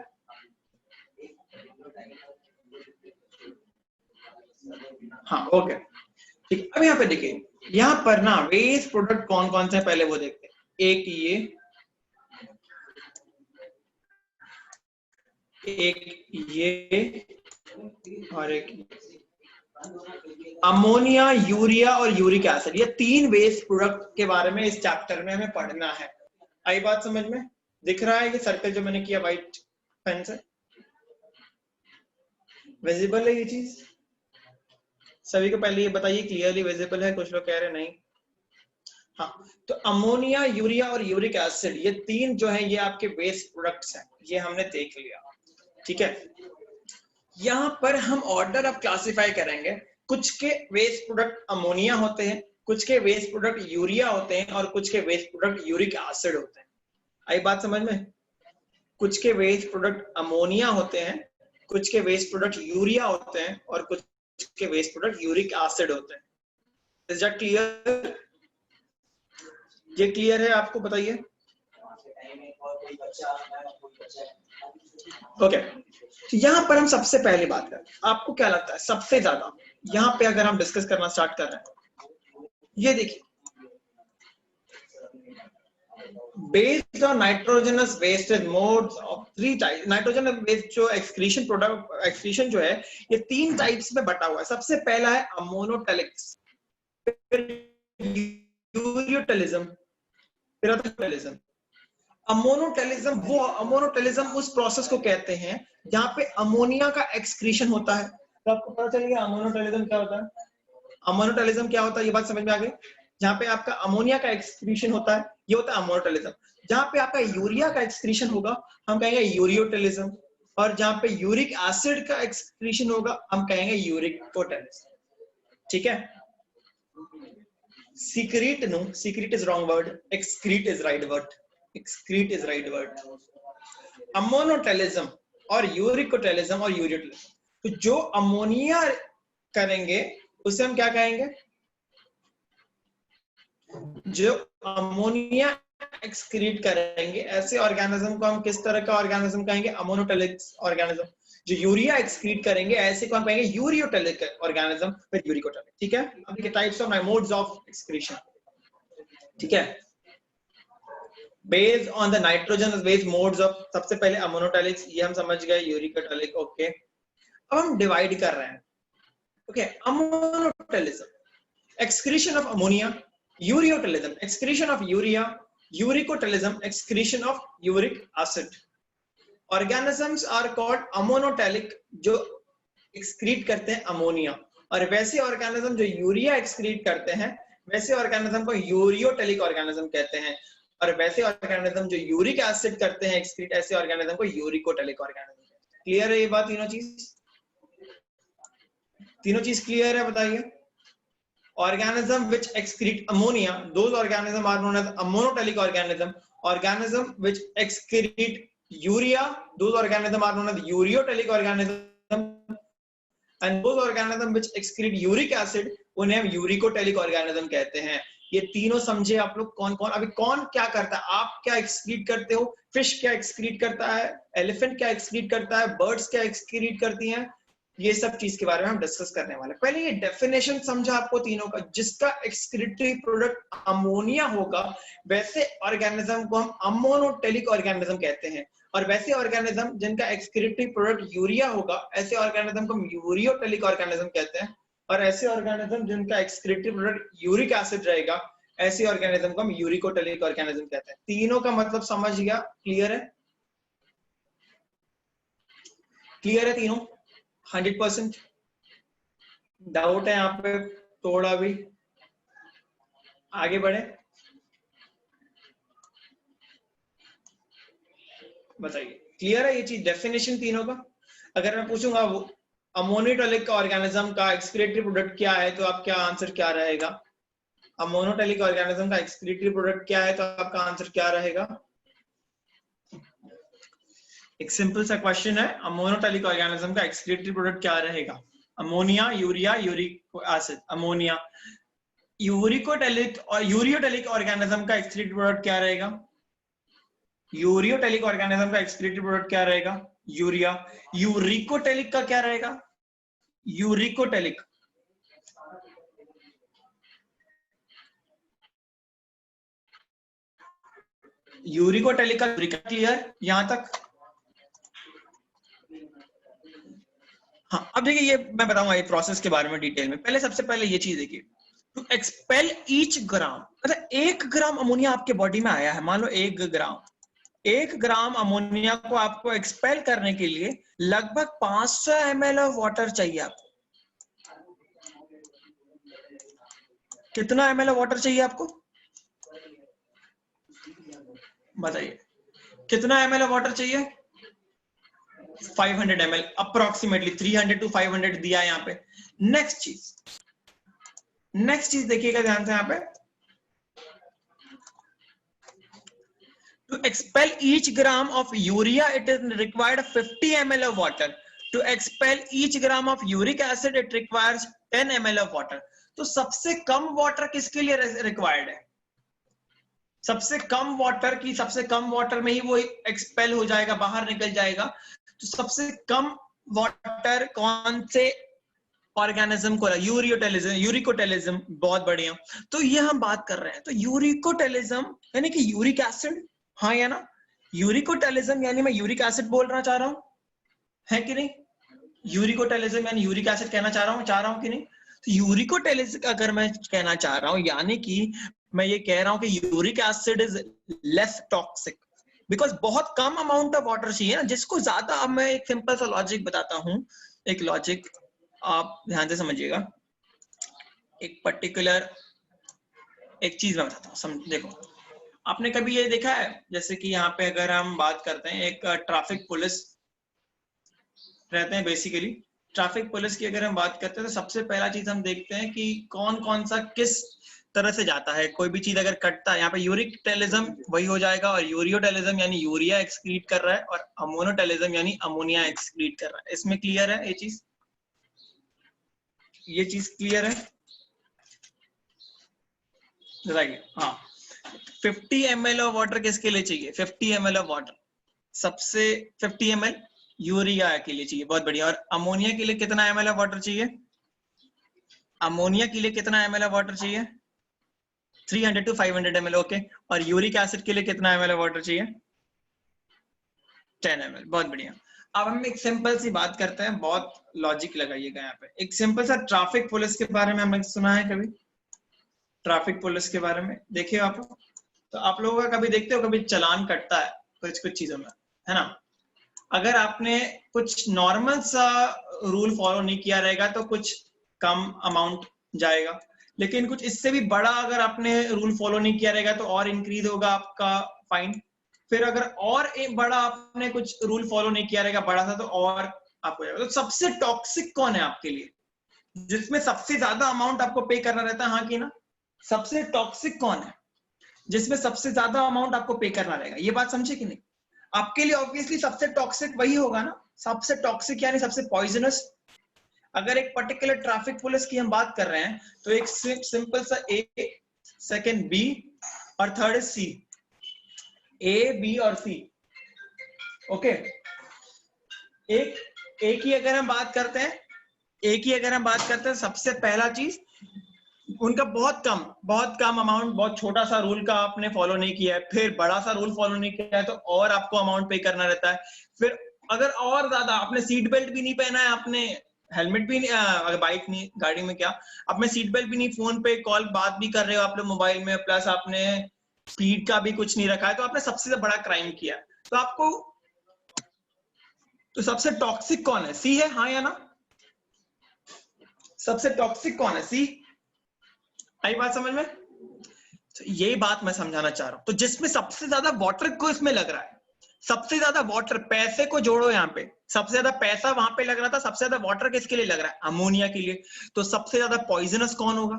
हाँ ओके ठीक। अब यहाँ पे देखिए, यहाँ पर ना वेस्ट प्रोडक्ट कौन कौन से हैं पहले वो देखते हैं। एक ये और एक अमोनिया, यूरिया और यूरिक एसिड, ये तीन वेस्ट प्रोडक्ट के बारे में इस चैप्टर में हमें पढ़ना है। आई बात समझ में? दिख रहा है ये सर्कल जो मैंने किया व्हाइट पेन से? विजिबल है ये चीज सभी को? पहले ये बताइए क्लियरली विजिबल है? कुछ लोग कह रहे नहीं। हाँ, तो अमोनिया, यूरिया और यूरिक एसिड, ये तीन जो है ये आपके वेस्ट प्रोडक्ट्स हैं, ये हमने देख लिया, ठीक है। यहाँ पर हम ऑर्डर ऑफ क्लासिफाई करेंगे। कुछ के वेस्ट प्रोडक्ट अमोनिया होते हैं, कुछ के वेस्ट प्रोडक्ट यूरिया होते हैं और कुछ के वेस्ट प्रोडक्ट यूरिक एसिड होते हैं। आई बात समझ में? कुछ के वेस्ट प्रोडक्ट अमोनिया होते हैं, कुछ के वेस्ट प्रोडक्ट यूरिया होते हैं और कुछ के वेस्ट प्रोडक्ट यूरिक एसिड होते हैं। Is that clear? ये क्लियर है आपको? बताइए। ओके, तो यहाँ पर हम सबसे पहले बात करें, आपको क्या लगता है सबसे ज्यादा यहाँ पे अगर हम डिस्कस करना स्टार्ट कर रहे हैं, ये देखिए, based on nitrogenous waste modes of 3 types। nitrogenous waste जो एक्सक्रीशन प्रोडक्ट एक्सक्रीशन जो है ये 3 टाइप्स में बटा हुआ है। सबसे पहला है अमोनोटेलिक्स, फिर यूरियोटेलिज्म, फिर अमोनोटेलिज्म। अमोनोटेलिज्म उस प्रोसेस को कहते हैं जहां पे अमोनिया का एक्सक्रीशन होता है। तो आपको पता चल गया अमोनोटेलिज्म क्या होता है? अमोनोटेलिज्म क्या होता है, ये बात समझ में आ गई? जहां पे आपका अमोनिया का एक्सक्रीशन होता है ये होता है अमोनोटेलिज्म। जहां पे आपका यूरिया का एक्सक्रीशन होगा हम कहेंगे यूरियोटेलिज्म, और जहां पे यूरिक एसिड का एक्सक्रीशन होगा हम कहेंगे यूरिकोटेलिज्म, ठीक है। secrete, no, secrete is wrong word, excrete is right word, excrete is right word। Ammonotelism और यूरिकोटेलिज्म और यूरियोटेलिज्म, तो जो अमोनिया करेंगे उसे हम क्या कहेंगे? जो अमोनिया एक्सक्रीट करेंगे ऐसे ऑर्गेनिज्म को हम किस तरह का ऑर्गेनिज्म कहेंगे? Ammonotelic organism. जो यूरिया एक्सक्रीट करेंगे ऐसे को हम कहेंगे यूरियोटेलिक ऑर्गेनिज्म, फिर यूरिकोटेलिक, ठीक है। अब देखिए types of modes of excretion, ठीक है, based on the nitrogen based modes of. सबसे पहले अमोनोटेलिक्स, ये हम समझ गए, यूरिकोटेलिक, ओके। अब हम डिवाइड कर रहे हैं, okay. Ammonotelism, excretion of ammonia, ureotelism, excretion of urea, uricotelism, excretion of uric acid। organisms are called ammonotelic, जो excrete करते हैं अमोनिया, और वैसे ऑर्गेनिज्म जो यूरिया excrete करते हैं वैसे ऑर्गेनिज्म को यूरियोटेलिक ऑर्गेनिज्म कहते हैं, और वैसे ऑर्गेनिज्म जो यूरिक एसिड करते हैं excrete ऐसे ऑर्गेनिज्म को यूरिकोटेलिक ऑर्गेनिज्म। क्लियर है ये बात तीनों चीज? तीनों चीज क्लियर है? बताइए। Organism which excrete ammonia, those organisms are known as ammonotelic organism. Organism which excrete urea, those organisms are known as ureotelic organism. And those organisms which excrete uric acid, उन्हें हम यूरिकोटेलिक ऑर्गेनिज्म कहते हैं। ये तीनों समझे आप लोग कौन कौन? अभी कौन क्या करता है? आप क्या एक्सक्रीट करते हो? फिश क्या एक्सक्रीट करता है? एलिफेंट क्या एक्सक्रीट करता है? बर्ड्स क्या एक्सक्रीट करती हैं? ये सब चीज के बारे में हम डिस्कस करने वाले हैं। पहले ये डेफिनेशन समझा आपको तीनों का। जिसका एक्सक्रीटरी प्रोडक्ट अमोनिया होगा वैसे ऑर्गेनिज्म को हम अमोनोटेलिक ऑर्गेनिज्म कहते हैं, और वैसे ऑर्गेनिज्म जिनका एक्सक्रीटरी प्रोडक्ट यूरिया होगा ऐसे ऑर्गेनिज्म को हम यूरियोटेलिक ऑर्गेनिज्म कहते हैं, और ऐसे ऑर्गेनिज्म जिनका एक्सक्रीटरी प्रोडक्ट यूरिक एसिड रहेगा ऐसे ऑर्गेनिज्म को हम यूरिकोटेलिक ऑर्गेनिज्म कहते हैं। तीनों का मतलब समझ गया? क्लियर है? क्लियर है तीनों? 100%? डाउट है यहाँ पे थोड़ा भी? आगे बढ़े, बताइए। क्लियर है ये चीज? डेफिनेशन तीनों का। अगर मैं पूछूंगा अमोनोटेलिक ऑर्गेनिज्म का एक्सक्रीटरी प्रोडक्ट क्या है, तो आपका आंसर क्या रहेगा? अमोनोटेलिक ऑर्गेनिज्म का एक्सक्रीटरी प्रोडक्ट क्या है, तो आपका आंसर क्या रहेगा? एक सिंपल सा क्वेश्चन है, अमोनोटेलिक ऑर्गेनिज्म का एक्सक्रीटरी प्रोडक्ट क्या रहेगा? Ammonia, urea, uric acid. Ammonia. Uricotelic और यूरियोटेलिक ऑर्गेनिज्म का एक्सक्रीटरी प्रोडक्ट क्या रहेगा? यूरियोटेलिक ऑर्गेनिज्म का एक्सक्रीटरी प्रोडक्ट क्या रहेगा? यूरिया। यूरिकोटेलिक का क्या रहेगा? यूरिकोटेलिक। यूरिकोटेलिक का यूरिका। क्लियर यहां तक? हाँ, अब देखिए ये मैं बताऊंगा ये प्रोसेस के बारे में डिटेल में। पहले सबसे पहले ये चीज देखिए, टू एक्सपेल ईच ग्राम, मतलब 1 ग्राम अमोनिया आपके बॉडी में आया है, मान लो 1 ग्राम अमोनिया को आपको एक्सपेल करने के लिए लगभग 500 ml ऑफ वाटर चाहिए आपको। कितना ml ऑफ वाटर चाहिए आपको? बताइए कितना ml ऑफ वाटर चाहिए? 500 ml, अप्रोक्सीमेटली 300 to 500 दिया है यहाँ पे। नेक्स्ट चीज देखिएगा ध्यान से यहाँ पे, to expel each gram of urea it is required 50 ml of water. To expel each gram of uric acid it requires 10 ml of water. तो सबसे कम वाटर किसके लिए रिक्वायर्ड है? सबसे कम वाटर में ही वो एक्सपेल हो जाएगा, बाहर निकल जाएगा। तो सबसे कम वाटर कौन से ऑर्गेनिज्म को? यूरिकोटेलिज्म। बहुत बढ़िया। तो ये हम बात कर रहे हैं, तो यूरिकोटेलिज्म यानी कि यूरिक एसिड, हाँ या ना? यूरिकोटेलिज्म यानी मैं यूरिक एसिड बोलना चाह रहा हूं, है कि नहीं? यूरिकोटेलिज्म यानी यूरिक एसिड कहना चाह रहा हूं कि नहीं? तो यूरिकोटेलिज्म अगर मैं कहना चाह रहा हूं, यानी कि मैं ये कह रहा हूं कि uric acid is less toxic, because बहुत कम अमाउंट ऑफ वाटर चाहिए ना, जिसको ज्यादा। अब मैं एक सिंपल सा लॉजिक बताता हूं, एक लॉजिक आप ध्यान से समझिएगा। एक पर्टिकुलर एक चीज मैं बताता हूँ, देखो आपने कभी ये देखा है, जैसे कि यहाँ पे अगर हम बात करते हैं, एक ट्रैफिक पुलिस रहते हैं। बेसिकली ट्रैफिक पुलिस की अगर हम बात करते हैं तो सबसे पहला चीज हम देखते हैं कि कौन कौन सा किस तरह से जाता है। कोई भी चीज अगर कटता है, यहाँ पे यूरिकटेलिज्म वही हो जाएगा, और यूरियोटेलिज्म यानी यूरिया एक्सक्रीट कर रहा है, और अमोनोटेलिज्म यानी अमोनिया एक्सक्रीट कर रहा है। इसमें क्लियर है ये चीज क्लियर है? बताइए। हाँ, 50 ml ऑफ वाटर किसके लिए चाहिए? 50 ml ऑफ वाटर सबसे 50 ml यूरिया के लिए चाहिए। बहुत बढ़िया। और अमोनिया के लिए कितना ml ऑफ वाटर चाहिए? अमोनिया के लिए कितना ml ऑफ वाटर चाहिए? 300 to 500 ml। ओके। और यूरिक एसिड के लिए कितना ml ऑफ वाटर चाहिए? 10 ml। बहुत बढ़िया। अब हम एक सिंपल सी बात करते हैं, बहुत लॉजिक लगाइएगा यहाँ पे। एक सिंपल सा ट्रैफिक पुलिस के बारे में हमने सुना है कभी? ट्रैफिक पुलिस के बारे में देखिए आप लोग, तो आप लोगों का कभी देखते हो कभी चालान कटता है कुछ चीजों में, है ना? अगर आपने कुछ नॉर्मल सा रूल फॉलो नहीं किया रहेगा तो कुछ कम अमाउंट जाएगा, लेकिन कुछ इससे भी बड़ा अगर आपने रूल फॉलो नहीं किया रहेगा तो और इंक्रीज होगा आपका फाइन। फिर अगर और एक बड़ा आपने कुछ रूल फॉलो नहीं किया रहेगा, बड़ा था, तो और आपको जाएगा। तो सबसे टॉक्सिक कौन है आपके लिए? जिसमें सबसे ज्यादा अमाउंट आपको पे करना रहता है, हाँ कि ना? सबसे टॉक्सिक कौन है जिसमें सबसे ज्यादा अमाउंट आपको पे करना रहेगा? ये बात समझे कि नहीं? आपके लिए ऑब्वियसली सबसे टॉक्सिक वही होगा ना, सबसे टॉक्सिक यानी सबसे पॉइजनस। अगर एक पर्टिकुलर ट्रैफिक पुलिस की हम बात कर रहे हैं तो एक सिंपल सा ए, सेकंड बी और third is C, A B और सी। ओके, एक ही अगर हम बात करते हैं, सबसे पहला चीज उनका बहुत कम अमाउंट, बहुत छोटा सा रूल का आपने फॉलो नहीं किया है, फिर बड़ा सा रूल फॉलो नहीं किया है तो और आपको अमाउंट पे करना रहता है। फिर अगर और ज्यादा आपने सीट बेल्ट भी नहीं पहना है, आपने हेलमेट भी नहीं, अगर बाइक नहीं, गाड़ी में क्या, आपने सीट बेल्ट भी नहीं, फोन पे कॉल बात भी कर रहे हो आप लोग मोबाइल में, प्लस आपने स्पीड का भी कुछ नहीं रखा है, तो आपने सबसे बड़ा क्राइम किया। तो आपको, तो सबसे टॉक्सिक कौन है? सी है, हाँ या ना? सबसे टॉक्सिक कौन है? सी। आई बात समझ में? तो यही बात मैं समझाना चाह रहा हूं। तो जिसमें सबसे ज्यादा वाटर को इसमें लग रहा है, सबसे ज्यादा वाटर, पैसे को जोड़ो यहाँ पे, सबसे ज्यादा पैसा वहां पे लग रहा था, सबसे ज्यादा वाटर किसके लिए लग रहा है? अमोनिया के लिए। तो सबसे ज्यादा पॉइजनस कौन होगा?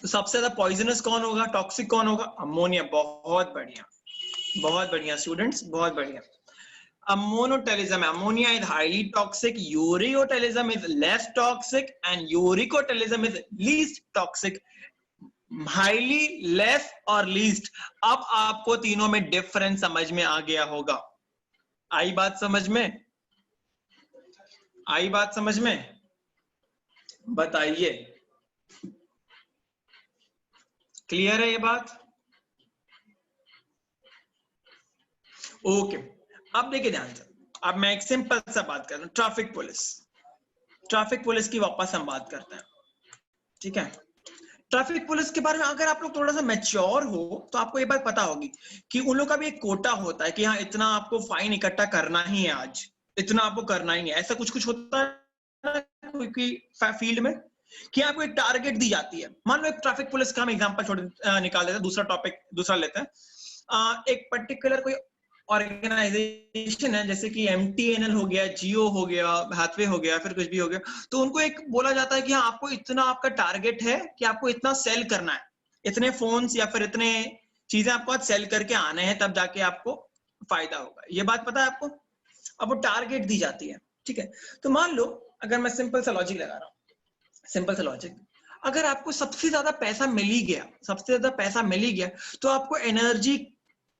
तो सबसे ज्यादा पॉइजनस कौन होगा, टॉक्सिक कौन होगा? अमोनिया। बहुत बढ़िया, बहुत बढ़िया स्टूडेंट्स, बहुत बढ़िया। Ammonotelism, ammonia is highly toxic, ureotelism is less toxic and uricotelism is least toxic. Highly, less और लीस्ट। अब आपको तीनों में डिफरेंस समझ में आ गया होगा। आई बात समझ में? आई बात समझ में? बताइए, क्लियर है ये बात? ओके, अब देखिए ध्यान से, अब मैं एक सिंपल सा बात कर रहा हूं, ट्रैफिक पुलिस। ट्रैफिक पुलिस की वापस हम बात करते हैं, ठीक है? ट्रैफिक पुलिस के बारे में अगर आप लोग थोड़ा सा मैच्योर हो तो आपको ये बात पता होगी कि उन लोग का भी एक कोटा होता है कि हाँ इतना आपको फाइन इकट्ठा करना ही है, आज इतना आपको करना ही है। ऐसा कुछ कुछ होता है कोई फील्ड में कि आपको एक टारगेट दी जाती है। मान लो एक ट्रैफिक पुलिस का हम एग्जांपल निकाल देते हैं, दूसरा टॉपिक दूसरा लेते हैं। एक पर्टिकुलर कोई ऑर्गेनाइजेशन है, जैसे कि MTNL हो गया, जियो हो गया, हैथवे हो गया, फिर कुछ भी हो गया, तो उनको एक बोला जाता है कि हाँ आपको इतना, आपका टारगेट है कि आपको इतना सेल करना है, इतने फोन्स या फिर इतने चीजें आपको आज सेल करके आने हैं, तब जाके आपको फायदा होगा। ये बात पता है आपको? अब वो टारगेट दी जाती है, ठीक है? तो मान लो अगर मैं सिंपल सा लॉजिक लगा रहा हूँ, सिंपल सा लॉजिक, अगर आपको सबसे ज्यादा पैसा मिल ही गया, सबसे ज्यादा पैसा मिल ही गया, तो आपको एनर्जी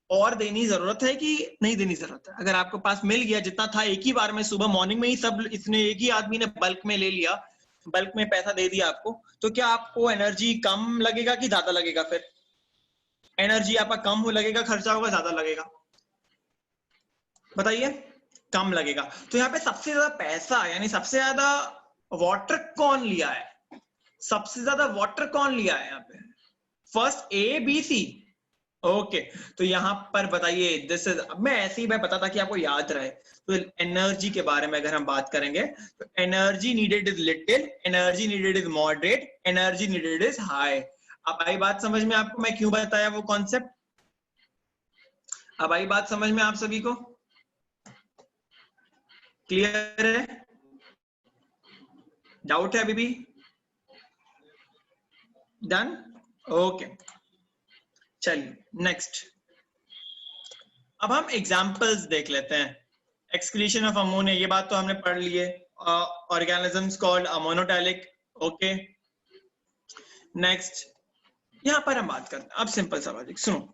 और देनी जरूरत है कि नहीं देनी जरूरत है? अगर आपके पास मिल गया जितना था एक ही बार में, सुबह मॉर्निंग में ही सब इसने, एक ही आदमी ने बल्क में ले लिया, बल्क में पैसा दे दिया आपको, तो क्या आपको एनर्जी कम लगेगा कि ज्यादा लगेगा? फिर एनर्जी आपका कम हो लगेगा, खर्चा होगा, ज्यादा लगेगा? बताइए, कम लगेगा। तो यहाँ पे सबसे ज्यादा पैसा यानी सबसे ज्यादा वाटर कौन लिया है? सबसे ज्यादा वाटर कौन लिया है यहाँ पे? First A B C. Okay, तो यहाँ पर बताइए, दिस इज, मैं ऐसे ही मैं बताता कि आपको याद रहे। तो एनर्जी के बारे में अगर हम बात करेंगे तो energy needed is little, energy needed is moderate, energy needed is high. अब आई बात समझ में आपको मैं क्यों बताया वो कॉन्सेप्ट? अब आई बात समझ में आप सभी को? क्लियर है? डाउट है अभी भी? डन? ओके, चलिए नेक्स्ट। अब हम एग्जाम्पल्स देख लेते हैं। एक्सक्रीशन ऑफ अमोनिया, ये बात तो हमने पढ़ ली है। Organisms called ammonotelic. Okay, next यहां पर हम बात करते हैं। अब सिंपल सा लॉजिक सुनो,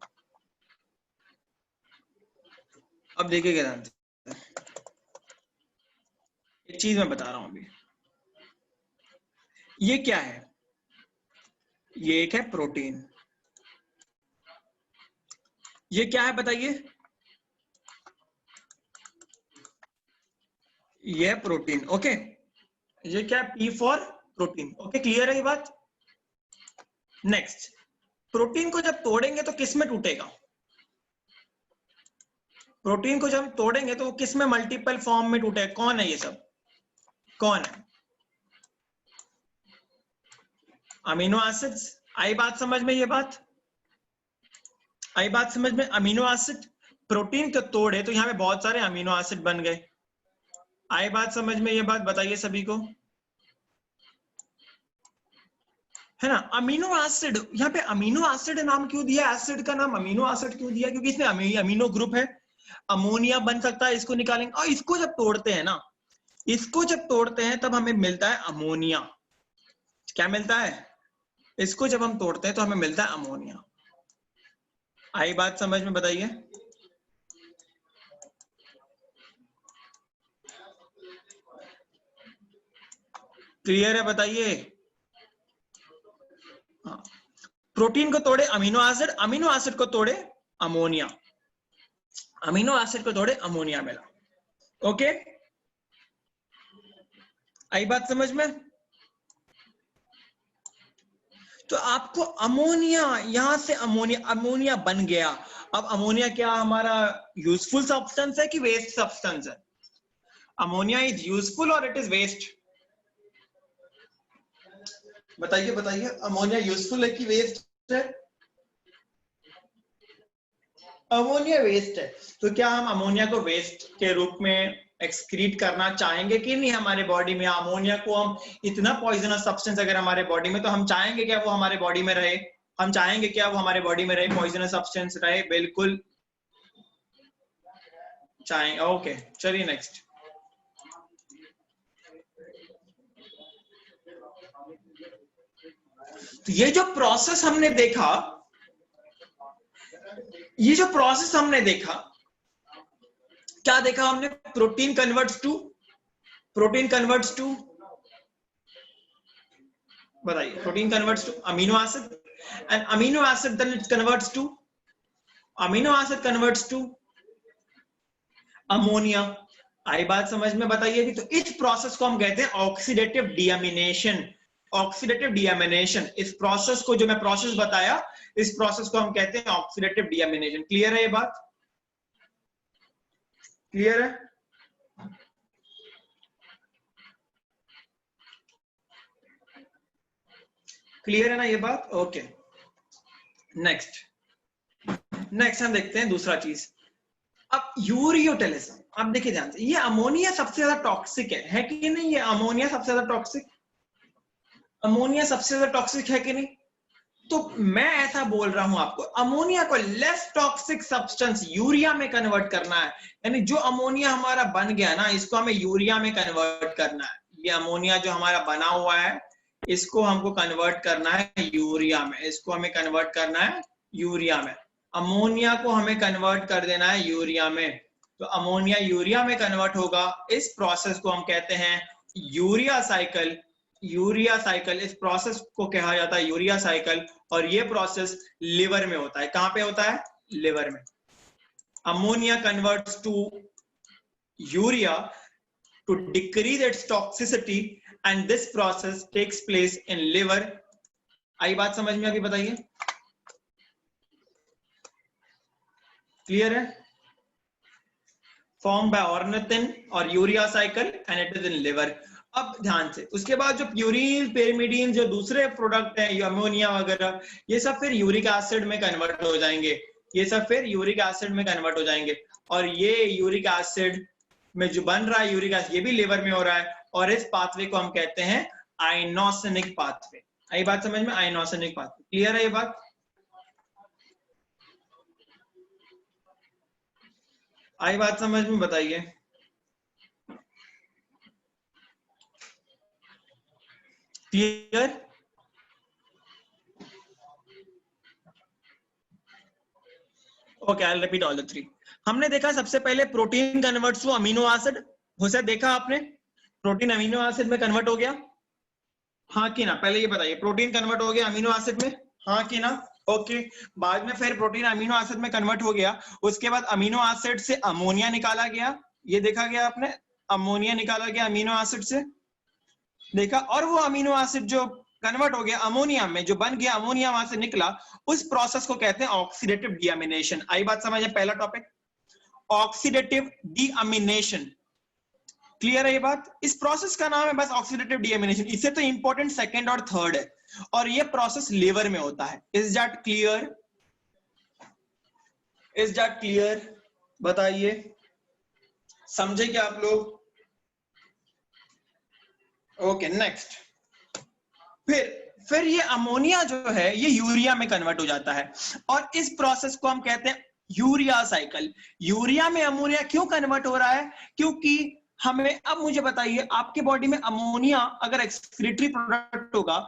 अब देखिए ध्यान से, एक चीज मैं बता रहा हूं अभी। ये क्या है? ये एक है प्रोटीन। ये क्या है बताइए? ये प्रोटीन। ओके, ये क्या है? P for protein. Okay, clear है ये बात? नेक्स्ट, प्रोटीन को जब तोड़ेंगे तो किस में टूटेगा? प्रोटीन को जब हम तोड़ेंगे तो किस में मल्टीपल फॉर्म में टूटेगा? कौन है ये सब? कौन है? Amino acids. आई बात समझ में? ये बात आई बात समझ में? अमीनो एसिड, प्रोटीन को तोड़े तो यहाँ पे बहुत सारे अमीनो एसिड बन गए। आई बात समझ में? ये बात बताइए सभी को। है ना। अमीनो एसिड, यहाँ पे अमीनो एसिड नाम क्यों दिया, एसिड का नाम अमीनो एसिड क्यों दिया, क्योंकि इसमें अमीनो ग्रुप है, अमोनिया बन सकता है, इसको निकालेंगे। और इसको जब तोड़ते हैं ना, इसको जब तोड़ते हैं तब हमें मिलता है अमोनिया। क्या मिलता है, इसको जब हम तोड़ते हैं तो हमें मिलता है अमोनिया। आई बात समझ में, बताइए। क्लियर है, बताइए। हाँ। प्रोटीन को तोड़े अमीनो एसिड, अमीनो एसिड को तोड़े अमोनिया, अमीनो एसिड को तोड़े अमोनिया मिला। ओके, आई बात समझ में। तो आपको अमोनिया, यहां से अमोनिया, अमोनिया बन गया। अब अमोनिया क्या हमारा यूजफुल सब्सटेंस है कि वेस्ट सब्सटेंस है? अमोनिया इज यूजफुल और इट इज वेस्ट? बताइए बताइए, अमोनिया यूजफुल है कि वेस्ट है? अमोनिया वेस्ट है। तो क्या हम अमोनिया को वेस्ट के रूप में एक्सक्रीट करना चाहेंगे कि नहीं हमारे बॉडी में? अमोनिया को हम, इतना पॉइजनस सब्सटेंस अगर हमारे बॉडी में, तो हम चाहेंगे क्या वो हमारे बॉडी में रहे? हम चाहेंगे क्या वो हमारे बॉडी में रहे, पॉइजनस सब्सटेंस रहे? बिल्कुल चाहेंगे। ओके, चलिए नेक्स्ट। तो ये जो प्रोसेस हमने देखा, ये जो प्रोसेस हमने देखा, क्या देखा हमने? Protein converts to, protein converts to, बताइए, protein converts to amino acid, and amino acid then it converts to, amino acid converts to ammonia. आई बात समझ में, बताइए। तो इस प्रोसेस को हम कहते हैं ऑक्सीडेटिव डीअमीनेशन, ऑक्सीडेटिव डीअमीनेशन। इस प्रोसेस को, जो मैं प्रोसेस बताया, इस प्रोसेस को हम कहते हैं ऑक्सीडेटिव डीअमीनेशन। क्लियर है ये बात? क्लियर है? क्लियर है ना ये बात? Okay, next. नेक्स्ट हम देखते हैं दूसरा चीज। अब यूरियोटेलिज्म, अब देखिए ध्यान से, ये अमोनिया सबसे ज्यादा टॉक्सिक है कि नहीं? ये अमोनिया सबसे ज्यादा टॉक्सिक, अमोनिया सबसे ज्यादा टॉक्सिक है कि नहीं? तो मैं ऐसा बोल रहा हूं आपको, अमोनिया को लेस टॉक्सिक सब्सटेंस यूरिया में कन्वर्ट करना है। यानी जो अमोनिया हमारा बन गया ना, इसको हमें यूरिया में कन्वर्ट करना है। ये अमोनिया जो हमारा बना हुआ है, इसको हमको कन्वर्ट करना है यूरिया में, इसको हमें कन्वर्ट करना है यूरिया में। अमोनिया को हमें कन्वर्ट कर देना है यूरिया में। तो अमोनिया यूरिया में कन्वर्ट होगा। इस प्रोसेस को हम कहते हैं यूरिया साइकिल। यूरिया साइकिल, इस प्रोसेस को कहा जाता है यूरिया साइकिल। और ये प्रोसेस लिवर में होता है। कहां पे होता है? लिवर में। Ammonia converts to urea to decrease its toxicity and this process takes place in liver। आई बात समझ में? अभी बताइए, क्लियर है? फॉर्म बाय ऑर्निथिन और urea cycle and it is in liver. अब ध्यान से, उसके बाद जो प्यूरिन, पेरिमिडीन, जो दूसरे प्रोडक्ट हैं, अमोनिया वगैरह, ये सब फिर यूरिक एसिड में कन्वर्ट हो जाएंगे। ये सब फिर यूरिक एसिड में कन्वर्ट हो जाएंगे। और ये यूरिक एसिड में जो बन रहा है यूरिक एसिड, ये भी लिवर में हो रहा है। और इस पाथवे को हम कहते हैं आइनोसिनिक पाथवे। आई बात समझ में? आइनोसिनिक पाथवे। क्लियर है ये बात? आई बात समझ में? बताइए। Clear? Okay, I will repeat all the three. हमने देखा सबसे पहले protein converts to amino acid. हो सकता देखा आपने, प्रोटीन अमीनो एसिड में कन्वर्ट हो गया, हाँ कि ना? पहले ये बताइए, प्रोटीन कन्वर्ट हो गया अमीनो एसिड में, हाँ कि ना? ओके। बाद में फिर प्रोटीन अमीनो एसिड में कन्वर्ट हो गया। उसके बाद अमीनो एसिड से अमोनिया निकाला गया, ये देखा गया आपने, अमोनिया निकाला गया अमीनो एसिड से, देखा। और वो अमीनो एसिड जो कन्वर्ट हो गया अमोनिया में, जो बन गया अमोनिया वहां से निकला, उस प्रोसेस को कहते हैं ऑक्सीडेटिव डीअमीनेशन। आई बात समझ में? पहला टॉपिक ऑक्सीडेटिव डीअमीनेशन। क्लियर है ये बात? इस प्रोसेस का नाम है बस ऑक्सीडेटिव डीअमीनेशन। इससे तो इंपॉर्टेंट सेकंड और थर्ड है, और ये प्रोसेस लिवर में होता है। Is that clear? Is that clear? बताइए, समझे क्या आप लोग? Okay, next. फिर ये अमोनिया जो है ये यूरिया में कन्वर्ट हो जाता है और इस प्रोसेस को हम कहते हैं यूरिया साइकिल। यूरिया में अमोनिया क्यों कन्वर्ट हो रहा है? क्योंकि हमें, अब मुझे बताइए, आपके बॉडी में अमोनिया अगर एक्सक्रीटरी प्रोडक्ट होगा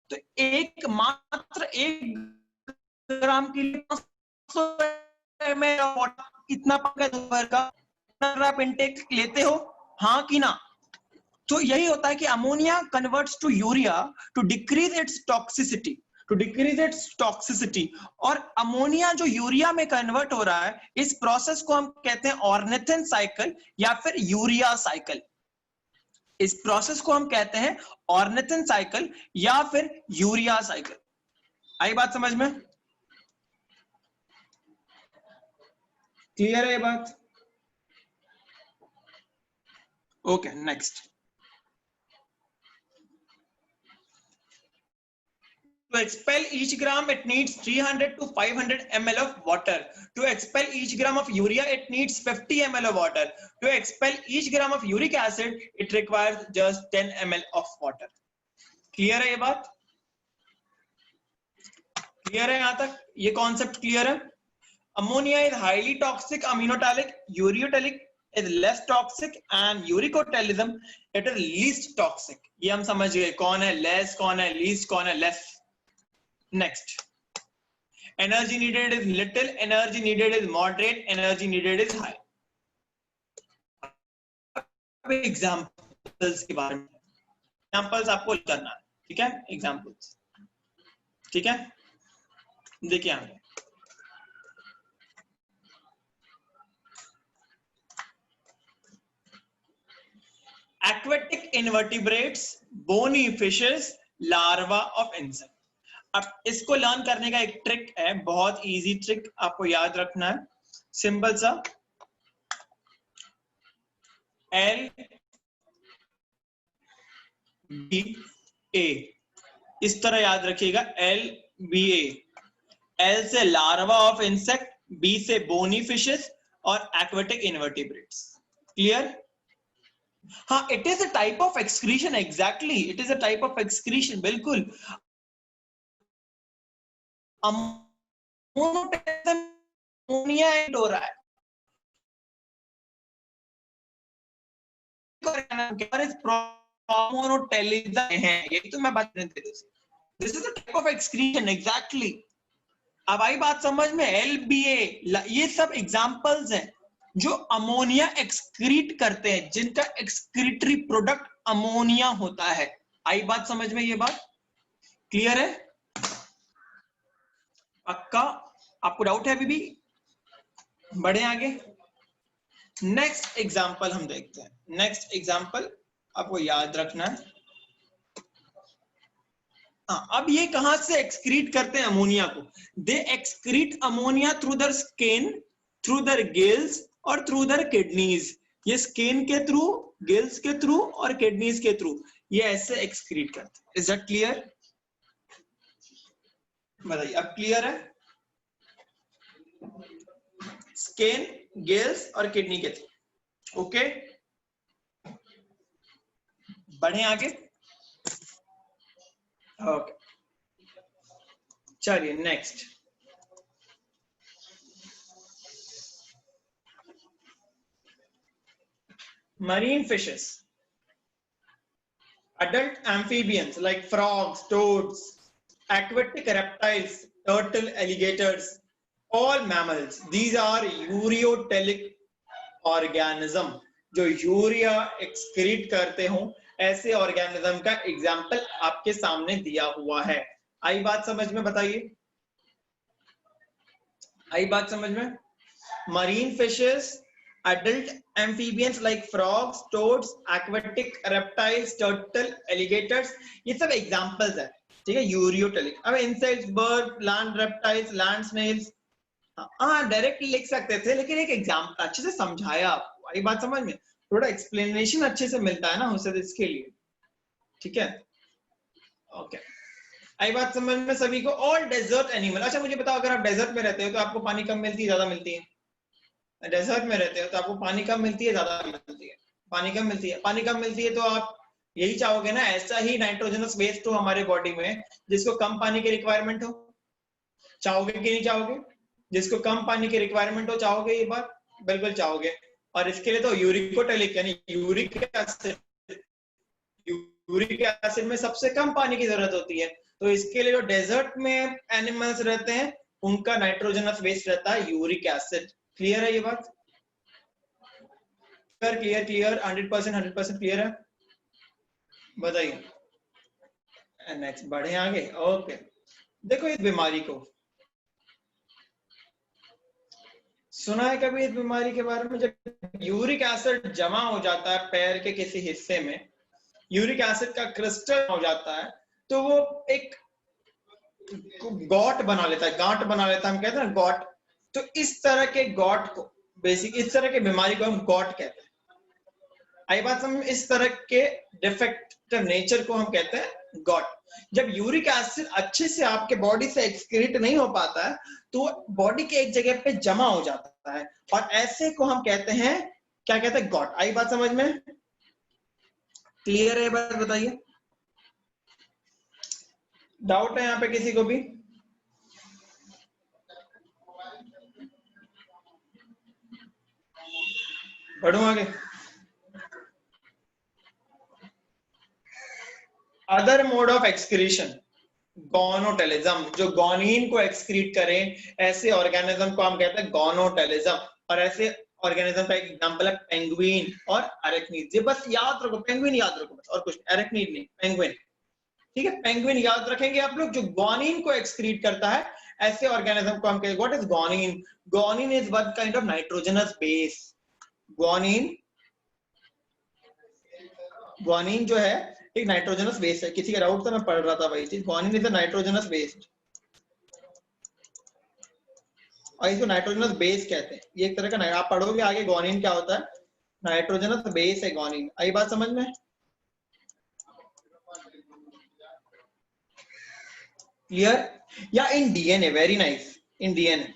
तो मात्र 1 ग्राम के लिए 500 ml वाटर, इतना भर का आप इनटेक लेते हो, हाँ कि ना? तो यही होता है कि ammonia converts to urea to decrease its toxicity, और अमोनिया जो यूरिया में कन्वर्ट हो रहा है, इस प्रोसेस को हम कहते हैं ऑर्निथिन साइकिल या फिर यूरिया साइकिल। इस प्रोसेस को हम कहते हैं ऑर्निथिन साइकिल या फिर यूरिया साइकिल। आई बात समझ में? क्लियर है ये बात? Okay, next. To expel each gram, it needs 300 to 500 ml of water. To expel each gram of urea, it needs 50 ml of water. To expel each gram of uric acid, it requires just 10 ml of water. Clear है ये बात? Clear है यहाँ तक? ये concept clear है? Ammonia is highly toxic, aminotalic, ureotalic is less toxic, and uricotelism it is least toxic. ये हम समझ गए कौन है less, कौन है least, कौन है less. Next, energy needed is little, energy needed is moderate, energy needed is high. अब एग्जांपल्स के बारे में, एग्जांपल्स आपको करना है, ठीक है? एग्जांपल्स, ठीक है? देखिए आगे, aquatic invertebrates, bony fishes, larva of insect. अब इसको लर्न करने का एक ट्रिक है, बहुत इजी ट्रिक, आपको याद रखना है। सिंपल सा LBA, इस तरह याद रखिएगा, LBA। L से लार्वा ऑफ इंसेक्ट, B से बोनी फिशेस और एक्वेटिक इनवर्टिब्रेट्स। क्लियर? हाँ, it is a type of excretion, exactly, it is a type of excretion, बिल्कुल। अमोनिया ऐड हो रहा है, यही तो मैं बात कर रही थी। This is a type of excretion, exactly. अब आई बात समझ में? LBA, ये सब एग्जांपल्स हैं जो अमोनिया एक्सक्रीट करते हैं, जिनका एक्सक्रीटरी प्रोडक्ट अमोनिया होता है। आई बात समझ में? ये बात क्लियर है? पक्का? आपको डाउट है अभी भी? बढ़े आगे। नेक्स्ट एग्जांपल हम देखते हैं। नेक्स्ट एग्जांपल आपको याद रखना है। अब ये कहां से एक्सक्रीट करते हैं अमोनिया को? दे excrete ammonia through their skin, through their gills और थ्रू देयर किडनीज। ये स्किन के थ्रू, गिल्स के थ्रू और किडनीज के थ्रू ये ऐसे एक्सक्रीट करते हैं। Is that clear? बताइए, अब क्लियर है? स्किन, गिल्स और किडनी के थ्रू। ओके, बढ़े आगे। ओके, चलिए next. Marine fishes, adult amphibians like frogs, toads, aquatic reptiles, turtle, alligators, all mammals. These are ureotelic organism, जो यूरिया एक्सक्रीट करते हो, ऐसे ऑर्गेनिज्म का एग्जाम्पल आपके सामने दिया हुआ है। आई बात समझ में? बताइए, आई बात समझ में? Marine fishes, adult amphibians like frogs, toads, aquatic reptiles, turtle, alligators, ये सब एग्जांपल्स है, ठीक है? यूरियोटेलिक। अब insects, bird, land reptiles, land snails, हाँ डायरेक्टली लिख सकते थे, लेकिन एक एग्जांपल अच्छे से समझाया आपको। ये बात समझ में? थोड़ा एक्सप्लेनेशन अच्छे से मिलता है ना उससे, इसके लिए, ठीक है? ओके, आई बात समझ में सभी को? All desert animal. अच्छा मुझे बताओ, अगर आप डेजर्ट में रहते हो तो आपको पानी कम मिलती है, ज्यादा मिलती है? डेजर्ट में रहते हो तो आपको पानी कम मिलती है, ज्यादा मिलती है? पानी कम मिलती है। पानी कम मिलती है तो आप यही चाहोगे ना, ऐसा ही नाइट्रोजनस वेस्ट हो हमारे बॉडी में जिसको कम पानी की रिक्वायरमेंट हो, चाहोगे कि नहीं चाहोगे? जिसको कम पानी की रिक्वायरमेंट हो, चाहोगे ये बात? बिल्कुल चाहोगे। और इसके लिए तो यूरिकोटेलिक यानी यूरिक एसिड में सबसे कम पानी की जरूरत होती है। तो इसके लिए जो डेजर्ट में एनिमल्स रहते हैं उनका नाइट्रोजनस वेस्ट रहता है यूरिक एसिड। क्लियर है ये बात? क्लियर क्लियर 100% क्लियर है? बताइए। नेक्स्ट बढ़े आगे। ओके, देखो इस बीमारी को सुना है कभी इस बीमारी के बारे में? जब यूरिक एसिड जमा हो जाता है पैर के किसी हिस्से में, यूरिक एसिड का क्रिस्टल हो जाता है, तो वो एक गॉट बना लेता है, गांठ बना लेता है, हम कहते हैं ना गॉट। तो इस तरह के गॉट को बेसिक, इस तरह के बीमारी को हम गॉट कहते हैं। आई बात समझ? इस तरह के डिफेक्टिव नेचर को हम कहते हैं गॉट। जब यूरिक एसिड अच्छे से आपके बॉडी से एक्सक्रीट नहीं हो पाता है तो बॉडी के एक जगह पे जमा हो जाता है, और ऐसे को हम कहते हैं, क्या कहते हैं? गॉट। आई बात समझ में? क्लियर है बात? बताइए, डाउट है यहाँ पे किसी को भी? बढ़ूं आगे। अदर मोड ऑफ एक्सक्रीशन, गॉनोटेलिज्म, जो गॉनिन को एक्सक्रीट करें, ऐसे ऑर्गेनिज्म को हम कहते हैं गॉनोटेलिज्म। और ऐसे ऑर्गेनिज्म का एग्जांपल है पेंगुइन और अरेक्निड। ये बस याद रखो, पेंगुइन याद रखो बस, और कुछ नहीं, अरेक्निड नहीं, पेंगुइन। ठीक है, पेंगुइन याद रखेंगे आप लोग, जो गॉनिन को एक्सक्रीट करता है, ऐसे ऑर्गेनिज्म को हम कहते हैं। What is guanine? Guanine is one kind of nitrogenous base. Guanine जो है एक नाइट्रोजनस बेस है। किसी का डाउट था? मैं पढ़ रहा था भाई चीज। Guanine is a nitrogenous base, और इसको नाइट्रोजनस बेस कहते हैं। ये एक तरह का, आप पढ़ोगे आगे ग्वानिन क्या होता है, नाइट्रोजनस बेस है ग्वानिन। आई बात समझ में? क्लियर? या in DNA, very nice, in DNA.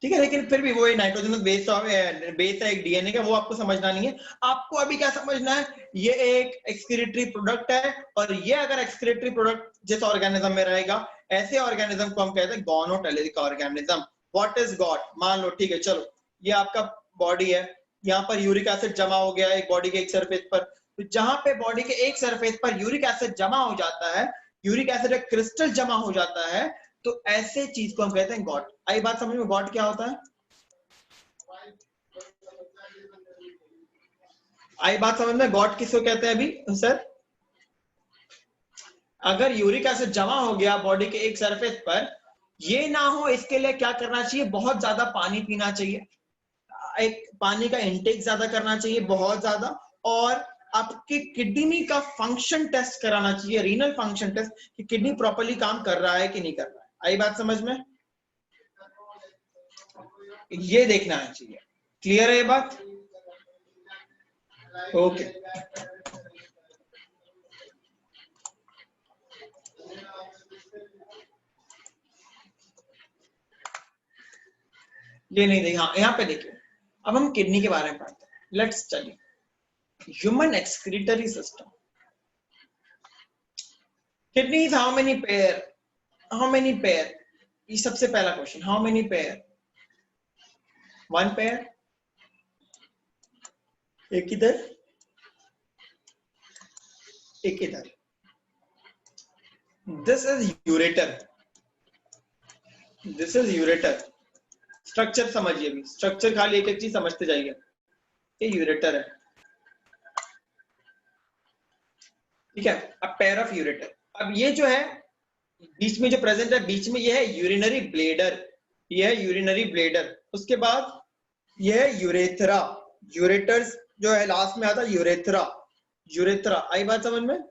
ठीक है, लेकिन फिर भी वो नाइट्रोजनस बेस है एक डीएनए का, वो आपको समझना नहीं है। आपको अभी क्या समझना है, ये एक एक्सक्रीटरी प्रोडक्ट है, और ये अगर एक्सक्रीटरी प्रोडक्ट जिस ऑर्गेनिज्म में रहेगा, ऐसे ऑर्गेनिज्म को हम कहते हैं गॉनोटेलिक ऑर्गेनिज्म। What is got? मान लो, ठीक है चलो, ये आपका बॉडी है, यहाँ पर यूरिक एसिड जमा हो गया एक बॉडी के एक सरफेस पर। तो जहां पे बॉडी के एक सरफेस पर यूरिक एसिड जमा हो जाता है, यूरिक एसिड एक क्रिस्टल जमा हो जाता है, तो ऐसे चीज को हम कहते हैं गॉट। आई बात समझ में? गॉट क्या होता है? आई बात समझ में? गॉट किसको कहते हैं अभी सर? अगर यूरिक एसिड जमा हो गया बॉडी के एक सरफेस पर, ये ना हो इसके लिए क्या करना चाहिए? बहुत ज्यादा पानी पीना चाहिए, एक पानी का इंटेक ज्यादा करना चाहिए, बहुत ज्यादा। और आपके किडनी का फंक्शन टेस्ट कराना चाहिए, रीनल फंक्शन टेस्ट, कि किडनी प्रॉपर्ली काम कर रहा है कि नहीं कर रहा है। आई बात समझ में? ये देखना चाहिए। क्लियर है ये बात? ओके। ये नहीं देखिए, हाँ यहाँ पे देखिए, अब हम किडनी के बारे में पढ़ते हैं। Let's study human excretory system. Kidneys how many pair? How many pair? ये सबसे पहला question, how many pair? One pair, एक इधर एक इधर। This is ureter, this is ureter. Structure समझिए, अभी स्ट्रक्चर खाली एक एक चीज समझते जाइए। ये यूरेटर है, ठीक है। अब पेयर ऑफ यूरेटर, अब ये जो है बीच में जो प्रेजेंट है, बीच में ये है यूरिनरी ब्लेडर, ये है यूरिनरी ब्लेडर। उसके बाद ये है यूरेथ्रा, यूरेटर्स जो है लास्ट में आता है यूरेथ्रा, यूरेथ्रा। आई बात समझ में?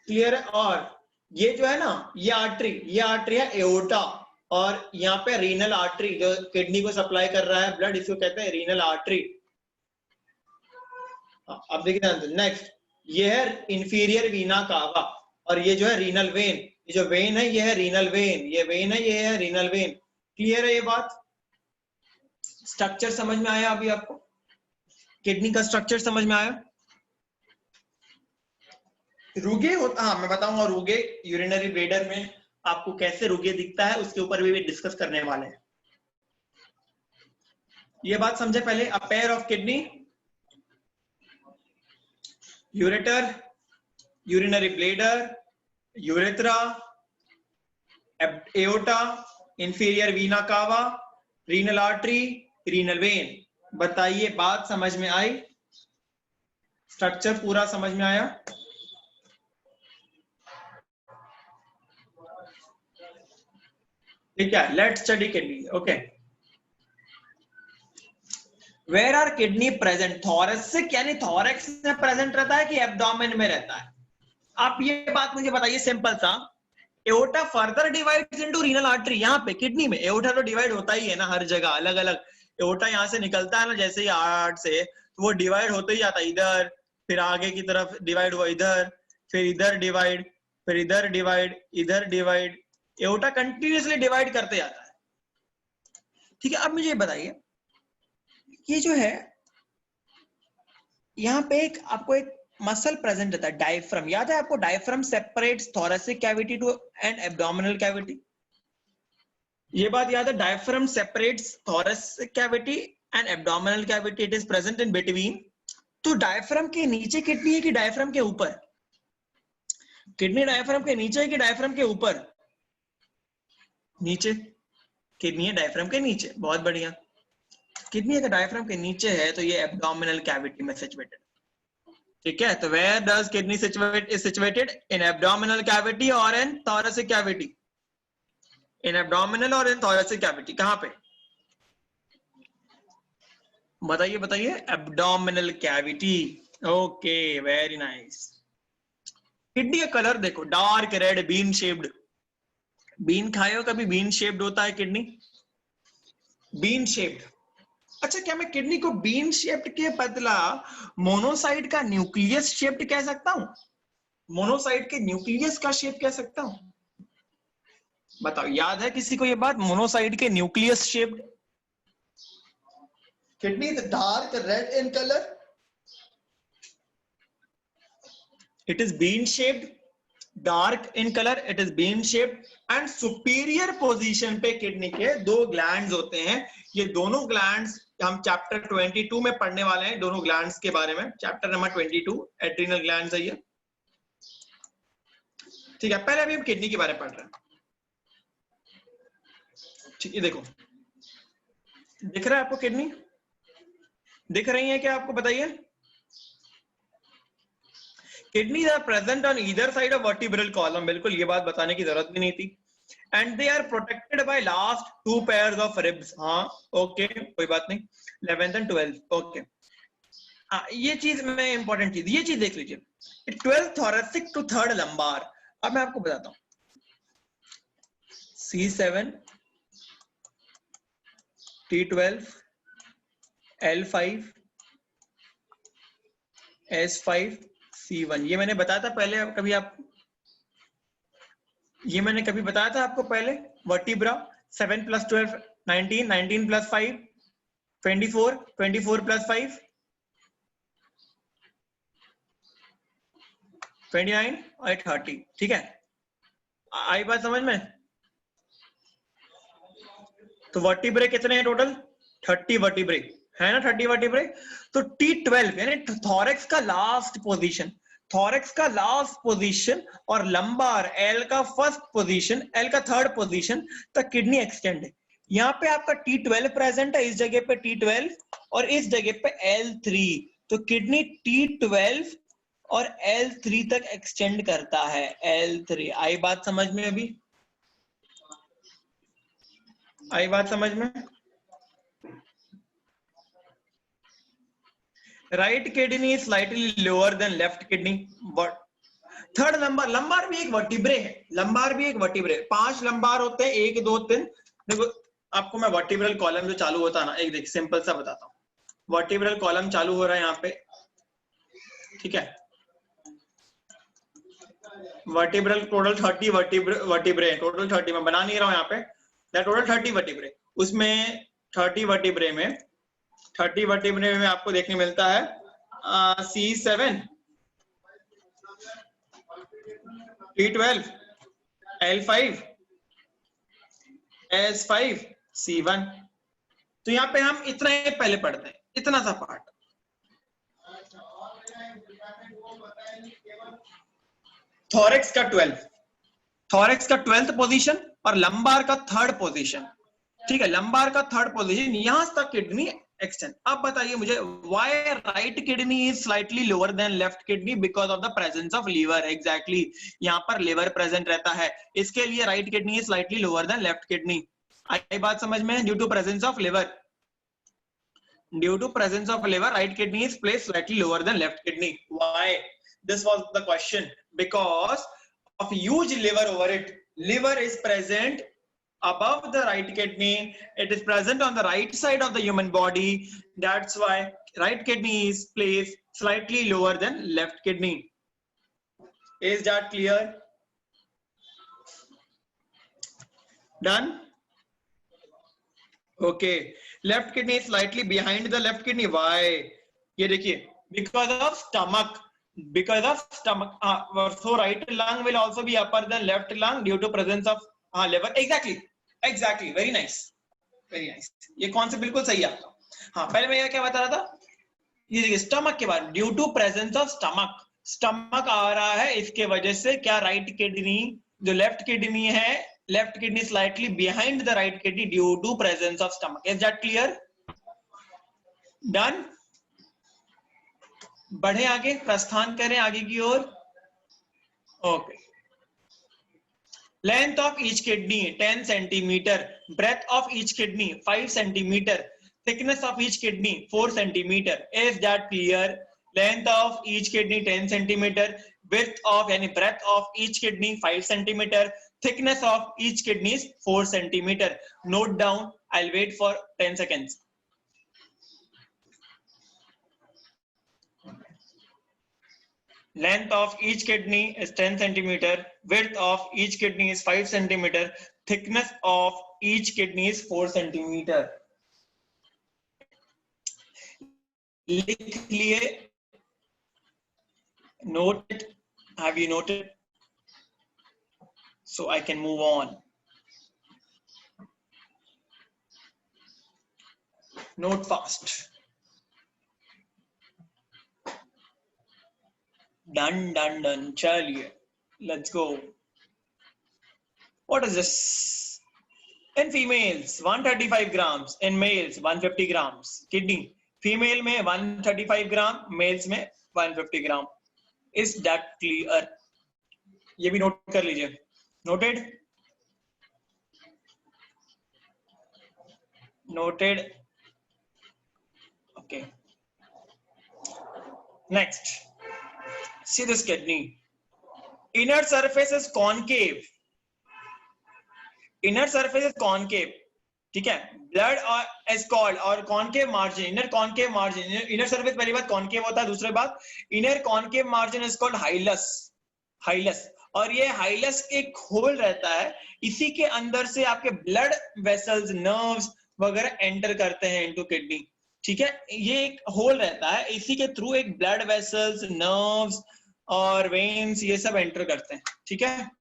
क्लियर है? और ये जो है ना, ये आर्टरी है एओर्टा, और यहाँ पे रीनल आर्टरी जो किडनी को सप्लाई कर रहा है ब्लड, इसको कहते हैं रीनल आर्टरी। अब देखिए नेक्स्ट, ये है इंफीरियर वीना कावा, और ये जो है रीनल वेन। ये जो वेन है ये है रीनल वेन, ये वेन है ये है रीनल वेन। क्लियर है ये बात? स्ट्रक्चर समझ में आया अभी आपको? किडनी का स्ट्रक्चर समझ में आया? रुगे होता, हाँ मैं बताऊंगा रुगे यूरिनरी ब्लेडर में आपको कैसे रुगे दिखता है, उसके ऊपर भी डिस्कस करने वाले हैं। ये बात समझे पहले। A pair of kidney, ureter, urinary bladder, urethra, aorta, inferior vena कावा, रीनल आर्टरी, रीनल वेन। बताइए बात समझ में आई? स्ट्रक्चर पूरा समझ में आया? ठीक है, let's study kidney. Okay, where are kidney present? Thoracic यानी थोरेक्स में प्रेजेंट रहता है कि एब्डोमेन में रहता है? आप ये बात मुझे बताइए सिंपल सा। Aorta further divides into renal artery. यहाँ पे किडनी में एओर्टा तो डिवाइड होता ही है ना, हर जगह अलग अलग। एओर्टा यहाँ से निकलता है ना, जैसे ही हार्ट से, तो वो डिवाइड होते ही जाता है इधर, फिर आगे की तरफ डिवाइड हुआ इधर, फिर इधर डिवाइड, फिर इधर डिवाइड, इधर डिवाइड। एओर्टा कंटिन्यूअसली डिवाइड करते जाता है। ठीक है, अब मुझे बताइए, ये जो है यहाँ पे एक आपको एक मसल प्रेजेंट रहता है, डायफ्राम। याद है आपको? Diaphragm separates thoracic cavity to and abdominal cavity. ये बात याद है? Diaphragm separates thoracic cavity and abdominal cavity. It is present in between. तो डायफ्राम के नीचे किडनी है कि डायफ्राम के ऊपर? किडनी डायफ्राम के नीचे है कि डायफ्राम के ऊपर? नीचे। किडनी है डायफ्राम के नीचे, बहुत बढ़िया। किडनी अगर डायफ्राम के नीचे है तो ये एब्डोमिनल कैविटी में सिचुएटेड। ठीक है, तो where does kidney situated? In abdominal cavity और in thoracic cavity? In abdominal और इन थोरेसिक कैविटी। कहां पे? बताइए बताइए। Abdominal cavity. Okay, very nice. Kidney का कलर देखो, dark red, bean shaped. Bean खाए हो कभी? बीन शेप्ड होता है किडनी, बीन शेप्ड। अच्छा, क्या मैं किडनी को बीन शेप्ड के बदला मोनोसाइट का न्यूक्लियस शेप्ड कह सकता हूं? मोनोसाइट के न्यूक्लियस का शेप कह सकता हूं? बताओ, याद है किसी को ये बात? मोनोसाइट के nucleus shaped. Kidney is dark red in colour, it is bean shaped, dark in colour, it is bean shaped and superior position पे किडनी के दो ग्लैंड्स होते हैं। ये दोनों ग्लैंड्स हम चैप्टर 22 में पढ़ने वाले हैं, दोनों ग्लैंड्स के बारे में। चैप्टर नंबर 22 एड्रिनल ग्लैंड्स है ये। ठीक है, पहले अभी हम किडनी के बारे में पढ़ रहे हैं। ठीक है, देखो दिख रहा है आपको? किडनी दिख रही है क्या आपको? बताइए। Kidneys are present on either side of vertebral column. बिल्कुल, ये बात बताने की जरूरत भी नहीं थी। And they are protected by last two pairs of ribs. हाँ ओके, कोई बात नहीं। 11th and 12th। ओके, ये चीज में इंपॉर्टेंट चीज, ये चीज देख लीजिए। 12th thoracic to 3rd lumbar. अब मैं आपको बताता हूं। C7, T12, L5, S5, C1। ये मैंने बताया था पहले कभी आप? ये मैंने कभी बताया था आपको पहले? वर्टिब्रा 7 + 12 19, 19 + 5 24, 24 + 5 29 और 30। ठीक है, आई बात समझ में? तो वर्टिब्रे कितने हैं टोटल? 30 वर्टिब्रे है ना, 30 वर्टिब्रे। तो T12 यानी थोरेक्स का लास्ट पोजीशन, थोरेक्स का लास्ट पोजीशन और लंबार एल का फर्स्ट पोजीशन, एल का थर्ड पोजीशन तक किडनी एक्सटेंड है। यहाँ पे आपका T12 प्रेजेंट है, इस जगह पे T12 और इस जगह पे L3। तो किडनी T12 और L3 तक एक्सटेंड करता है। L3 आई बात समझ में? अभी आई बात समझ में? Right kidney slightly lower than left kidney. Third lumbar, lumbar भी एक वर्टिब्रे है, लंबार भी एक वर्टिब्रे। 5 लंबार होते हैं, 1 2 3। देखो आपको मैं वर्टिब्रल कॉलम जो चालू होता है ना, एक देख सिंपल सा बताता हूँ। वर्टिब्रल कॉलम चालू हो रहा है यहाँ पे, ठीक है। वर्टिब्रल टोटल 30 वर्टिब्रे, टोटल 30 में बना नहीं रहा हूँ यहाँ पे, टोटल 30 वर्टिब्रे। उसमें 30 वर्टिब्रे में 30 वर्टिब्रे में आपको देखने मिलता है C7, T12, L5, S5, C1। तो यहाँ पे हम इतना ही पहले पढ़ते हैं, इतना सा पार्ट। थॉरेक्स का 12, थॉरेक्स का 12th पोजीशन और लंबार का 3rd पोजीशन। ठीक है, लंबार का 3rd पोजीशन, यहां तक किडनी एक्सटेंड। अब बताइए मुझे, why right kidney is slightly lower than left kidney? Because of the presence of liver. Exactly, यहाँ पर लिवर प्रेजेंट रहता है, इसके लिए right kidney is slightly lower than left kidney. आई बात समझ में? Due to presence of liver, due to presence of liver, right kidney is placed slightly lower than left kidney. Why? This was the question. Because of huge liver over it. Liver is present above the right kidney. It is present on the right side of the human body. That's why right kidney is placed slightly lower than left kidney. Is that clear? Done? Okay. Left kidney is slightly behind the left kidney. Why? ये देखिए, because of stomach. Because of stomach. So right lung will also be upper than left lung due to presence of liver. Exactly. Exactly. Very nice. Very nice. ये कॉन्सेप्ट बिल्कुल सही है आपका। हाँ, पहले मैं क्या बता रहा था? ये देखिए, स्टमक के बाद, due to presence of stomach, stomach आ रहा है, इसके वजह से क्या राइट किडनी, जो लेफ्ट किडनी है, left kidney slightly behind the right kidney due to presence of stomach. Is that clear? Done? बढ़े आगे, प्रस्थान करें आगे की ओर। Okay. Length of each kidney 10 centimeter, breadth of each kidney 5 centimeter, thickness of each kidney 4 centimeter. Is that clear? Length of each kidney 10 centimeter, width of यानी breadth of each kidney 5 centimeter, thickness of each kidney is 4 centimeter. Note down. I'll wait for 10 seconds. Length of each kidney is 10 centimeter. Width of each kidney is 5 centimeter. Thickness of each kidney is 4 centimeter. लिख लिए? Note it. Have you noted? So I can move on. Note fast. Done. Chaliye. Let's go. What is this? In females, 135 grams. In males, 150 grams. Kidney. Female में 135 ग्राम, males में 150 ग्राम. Is that clear? ये भी नोट कर लीजिए. Noted? Noted. Okay. Next. See this kidney. Inner surface is concave. Inner surface is concave. ठीक है. Blood is called और concave margin. Inner concave margin. Inner surface पहली बात concave होता है. दूसरी बात inner concave margin is called hilus. Hilus. और ये हाइलस एक होल रहता है, इसी के अंदर से आपके ब्लड वेसल्स, नर्व्स वगैरह एंटर करते हैं इनटू किडनी. ठीक है, ये एक होल रहता है, इसी के थ्रू एक ब्लड वेसल्स, नर्व्स और वेन्स ये सब एंटर करते हैं. ठीक है,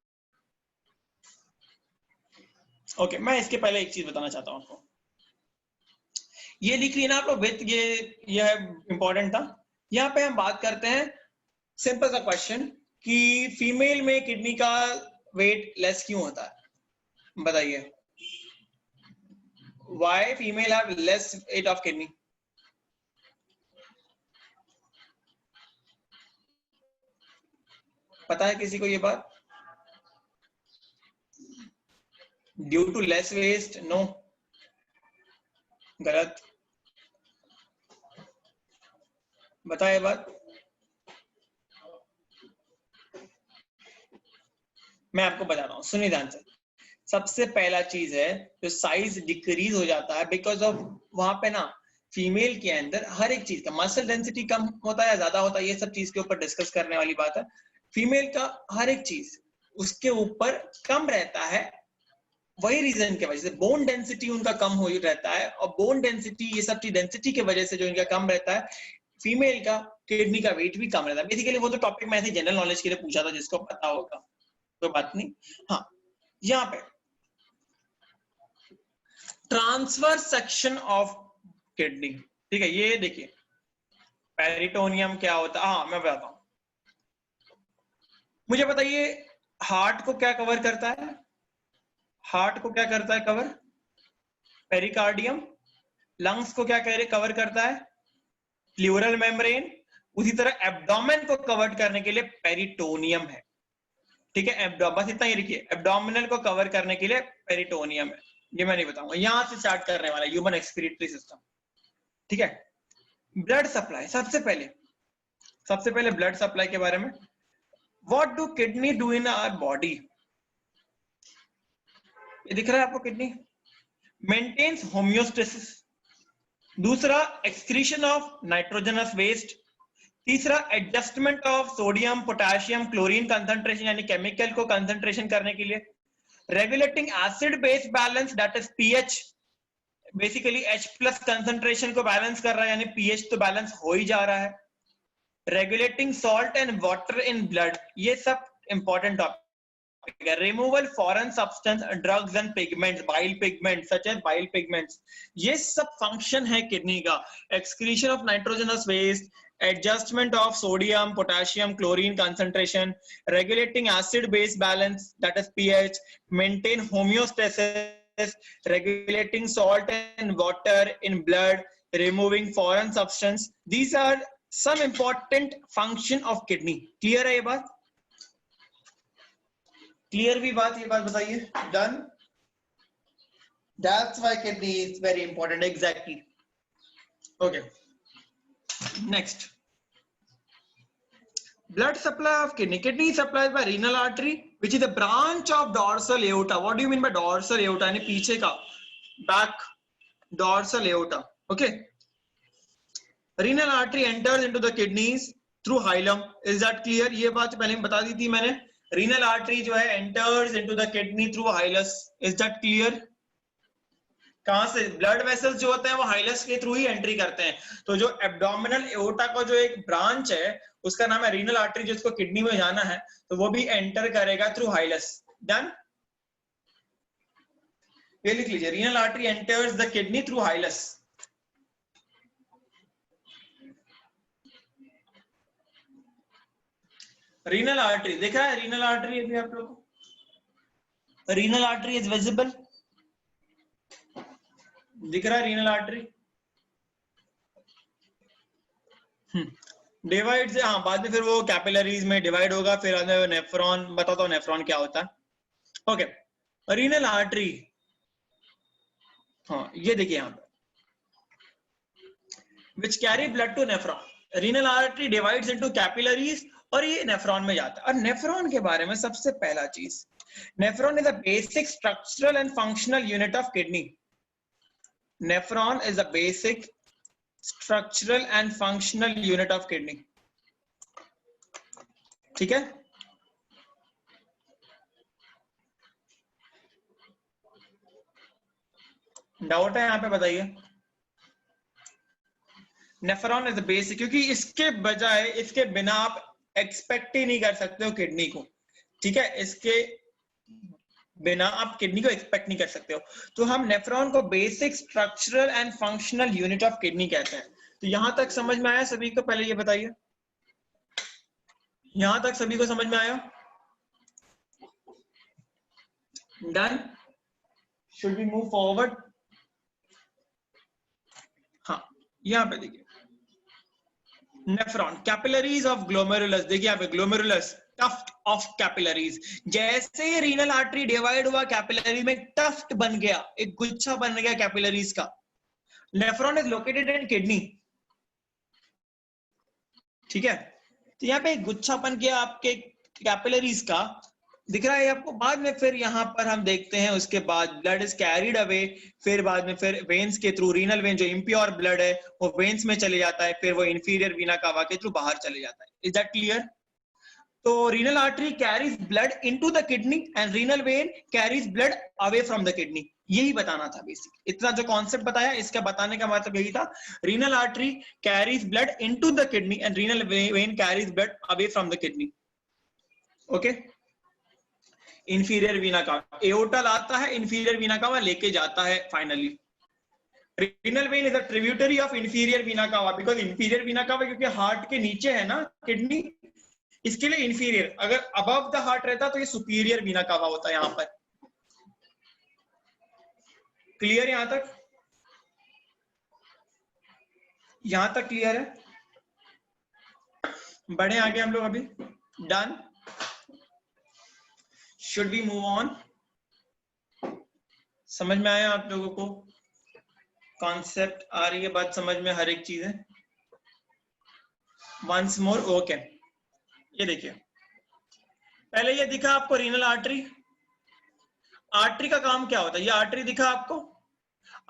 ओके. मैं इसके पहले एक चीज बताना चाहता हूं आपको. ये लिख लिया ना आप लोग विथ, ये इंपॉर्टेंट था. यहाँ पे हम बात करते हैं सिंपल सा क्वेश्चन कि फीमेल में किडनी का वेट लेस क्यों होता है? बताइए. Why female have less weight of kidney? पता है किसी को ये बात? Due to less waste? No, गलत. बताए बात. मैं आपको बता रहा हूँ, सुनिए ध्यान से. सबसे पहला चीज है जो साइज डिक्रीज हो जाता है बिकॉज ऑफ वहां पे ना फीमेल के अंदर हर एक चीज का मसल डेंसिटी कम होता है या ज्यादा होता है, ये सब चीज के ऊपर डिस्कस करने वाली बात है. फीमेल का हर एक चीज उसके ऊपर कम रहता है, वही रीजन के वजह से बोन डेंसिटी उनका कम हो रहता है, और बोन डेंसिटी ये सब चीज डेंसिटी की वजह से जो इनका कम रहता है, फीमेल का किडनी का वेट भी कम रहता है. बेसिकली वो तो टॉपिक मैं ऐसे जनरल नॉलेज के लिए पूछा था, जिसको पता होगा. तो बात नहीं। हाँ, यहाँ पे ट्रांसफर सेक्शन ऑफ किडनी, ठीक है। ये देखिए पेरिटोनियम क्या होता है, हाँ मैं बताता हूं। मुझे बताइए हार्ट को क्या कवर करता है, हार्ट को क्या करता है कवर, पेरिकार्डियम। लंग्स को क्या कवर करता है, प्लूरल मेम्ब्रेन। उसी तरह एब्डोमेन को कवर करने के लिए पेरिटोनियम है, ठीक है। बस इतना ही लिखिए, एब्डोमिनल को कवर करने के लिए पेरिटोनियम है। ये मैं नहीं बताऊंगा, यहां से स्टार्ट करने वाला ह्यूमन एक्सक्रीटरी सिस्टम, ठीक है। ब्लड सप्लाई, सबसे पहले ब्लड सप्लाई के बारे में। What do kidney do in our body, ये दिख रहा है आपको, किडनी मेंटेन्स होम्योस्टेसिस। दूसरा एक्सक्रीशन ऑफ नाइट्रोजनस वेस्ट। तीसरा adjustment of sodium potassium chlorine concentration, यानी केमिकल को कंसंट्रेशन करने के लिए। Regulating acid base balance, that is pH, basically H plus concentration को बैलेंस कर रहा है, यानी पीएच तो बैलेंस हो ही जा रहा है। Regulating salt and water in blood, ये सब इंपॉर्टेंट टॉपिक है। Removal foreign substance, drugs and pigments, bile pigments such as bile pigments, ये सब फंक्शन है किडनी का। Excretion of nitrogenous waste, adjustment of sodium potassium chlorine concentration, regulating acid base balance, that is pH, maintain homeostasis, regulating salt and water in blood, removing foreign substance. These are some important function of kidney. Clear है ये बात, clear भी बात, ये बात बताइए। Done. That's why kidney is very important. Exactly. Okay. Next, blood supply of kidney. Kidney is supplied by renal artery, which is a branch of dorsal aorta. What do you mean by dorsal aorta? यानी पीछे का, back dorsal aorta. Okay. Renal artery enters into the kidneys through hilum. Is that clear? ये बात पहले ही बता दी थी मैंने। Renal artery जो है enters into the kidney through hilus. Is that clear? कहां से, ब्लड वेसल्स जो होते हैं वो हाइलस के थ्रू ही एंट्री करते हैं। तो जो एब्डोमिनल एओर्टा का जो एक ब्रांच है उसका नाम है रीनल आर्टरी, जिसको किडनी में जाना है तो वो भी एंटर करेगा थ्रू हाइलस। डन, ये लिख लीजिए, renal artery enters the kidney through hilus. Renal artery दिख रहा है, रीनल आर्टरी अभी आप लोगों को, रीनल आर्टरी इज विजिबल, दिख रहा है रीनल आर्टरी। डिवाइड से, हाँ बाद में फिर वो कैपिलरीज में डिवाइड होगा, फिर नेफ्रॉन, बताता हूँ नेफ्रॉन क्या होता है। ओके, रीनल आर्टरी, हाँ ये देखिए यहाँ पे, which carry blood to nephron. Renal artery divides into capillaries और ये नेफ्रॉन में जाता है। और नेफ्रॉन के बारे में सबसे पहला चीज, nephron is a basic structural and functional unit of kidney. Nephron is a basic structural and functional unit of kidney. ठीक है, डाउट है यहाँ पे बताइए। नेफ्रॉन इज बेसिक, क्योंकि इसके बजाय, इसके बिना आप एक्सपेक्ट ही नहीं कर सकते हो किडनी को, ठीक है, इसके बिना आप किडनी को एक्सपेक्ट नहीं कर सकते हो। तो हम नेफ्रॉन को basic structural and functional unit of kidney कहते हैं। तो यहां तक समझ में आया सभी को? पहले ये बताइए, यहां तक सभी को समझ में आया? Done, should we move forward? हाँ, यहां पे देखिए, नेफ्रॉन, कैपिलरीज ऑफ ग्लोमेरुलस, देखिए यहाँ पे ग्लोमेरुलस, टफ्ट ऑफ कैपिलरीज। जैसे ही रीनल आर्टरी डिवाइड हुआ, कैपिलरी में टफ्ट बन गया, एक गुच्छा बन गया कैपिलरीज का। Nephron is located in kidney, ठीक है। तो यहाँ पे एक गुच्छा बन गया आपके कैपिलरीज का, दिख रहा है आपको। बाद में फिर यहाँ पर हम देखते हैं, उसके बाद ब्लड इज कैरिड अवे, फिर बाद में फिर वेन्स के थ्रू, रीनल वेन जो इम्प्योर ब्लड है वो वेन्स में चले जाता है, फिर वो इंफीरियर वीना कावा के थ्रू बाहर चले जाता है। Is that clear? तो renal artery carries blood into the kidney and renal vein carries blood away from the kidney. यही बताना था बेसिक, इतना जो कॉन्सेप्ट बताया इसका बताने का मतलब यही था। Renal artery carries blood into the kidney and renal vein carries blood away from the kidney. Okay, inferior vena कावा, एओर्टा लाता है, इंफीरियर वीना कावा लेके जाता है finally. Renal vein is a tributary of inferior vena कावा, बिकॉज इंफीरियर वीना कावा क्योंकि हार्ट के नीचे है ना किडनी, इसके लिए इंफीरियर। अगर अबव द हार्ट रहता तो ये सुपीरियर वीना कावा होता है। यहां पर क्लियर? यहां तक, यहां तक क्लियर है? बढ़े आगे हम लोग अभी। Done? Should be move on? समझ में आया आप लोगों को? कॉन्सेप्ट आ रही है बात समझ में? हर एक चीज है। Once more, okay. ये देखिए, पहले ये दिखा आपको रीनल आर्टरी। आर्टरी का काम क्या होता है? ये आर्टरी दिखा आपको,